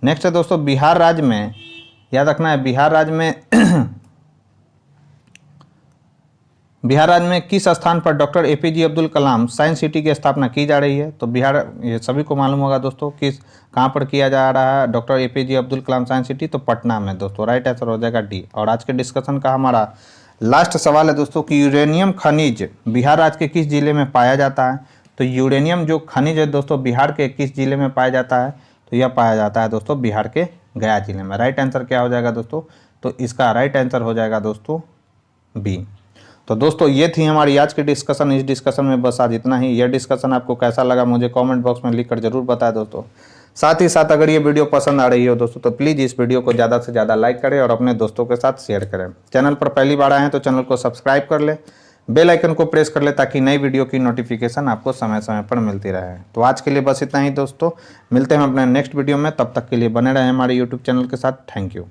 नेक्स्ट है दोस्तों, बिहार राज्य में याद रखना है बिहार राज्य में बिहार राज्य में किस स्थान पर doctor APJ Abdul Kalam science city की स्थापना की जा रही है? तो बिहार, ये सभी को मालूम होगा दोस्तों, किस कहाँ पर किया जा रहा है doctor APJ Abdul Kalam science city? तो पटना में दोस्तों। राइट आंसर हो जाएगा डी। और आज के डिस्कशन का हमारा लास्ट सवाल है दोस्तों कि यूरेनियम खनिज बिहार राज्य के किस जिले में पाया जाता है? तो यूरेनियम जो खनिज है दोस्तों बिहार के किस जिले में पाया जाता है? तो यह पाया जाता है दोस्तों बिहार के गया जिले में। राइट आंसर क्या हो जाएगा दोस्तों? तो इसका राइट आंसर हो जाएगा दोस्तों बी। तो दोस्तों ये थी हमारी आज की डिस्कशन। इस डिस्कशन में बस आज इतना ही। यह डिस्कशन आपको कैसा लगा मुझे कमेंट बॉक्स में लिखकर जरूर बताएं दोस्तों। साथ ही साथ अगर ये वीडियो पसंद आ रही हो दोस्तों तो प्लीज़ इस वीडियो को ज़्यादा से ज़्यादा लाइक करें और अपने दोस्तों के साथ शेयर करें। चैनल पर पहली बार आए हैं तो चैनल को सब्सक्राइब कर ले, बेल आइकन को प्रेस कर ले ताकि नई वीडियो की नोटिफिकेशन आपको समय समय पर मिलती रहे। तो आज के लिए बस इतना ही दोस्तों। मिलते हैं अपने नेक्स्ट वीडियो में, तब तक के लिए बने रहें हमारे यूट्यूब चैनल के साथ। Thank you.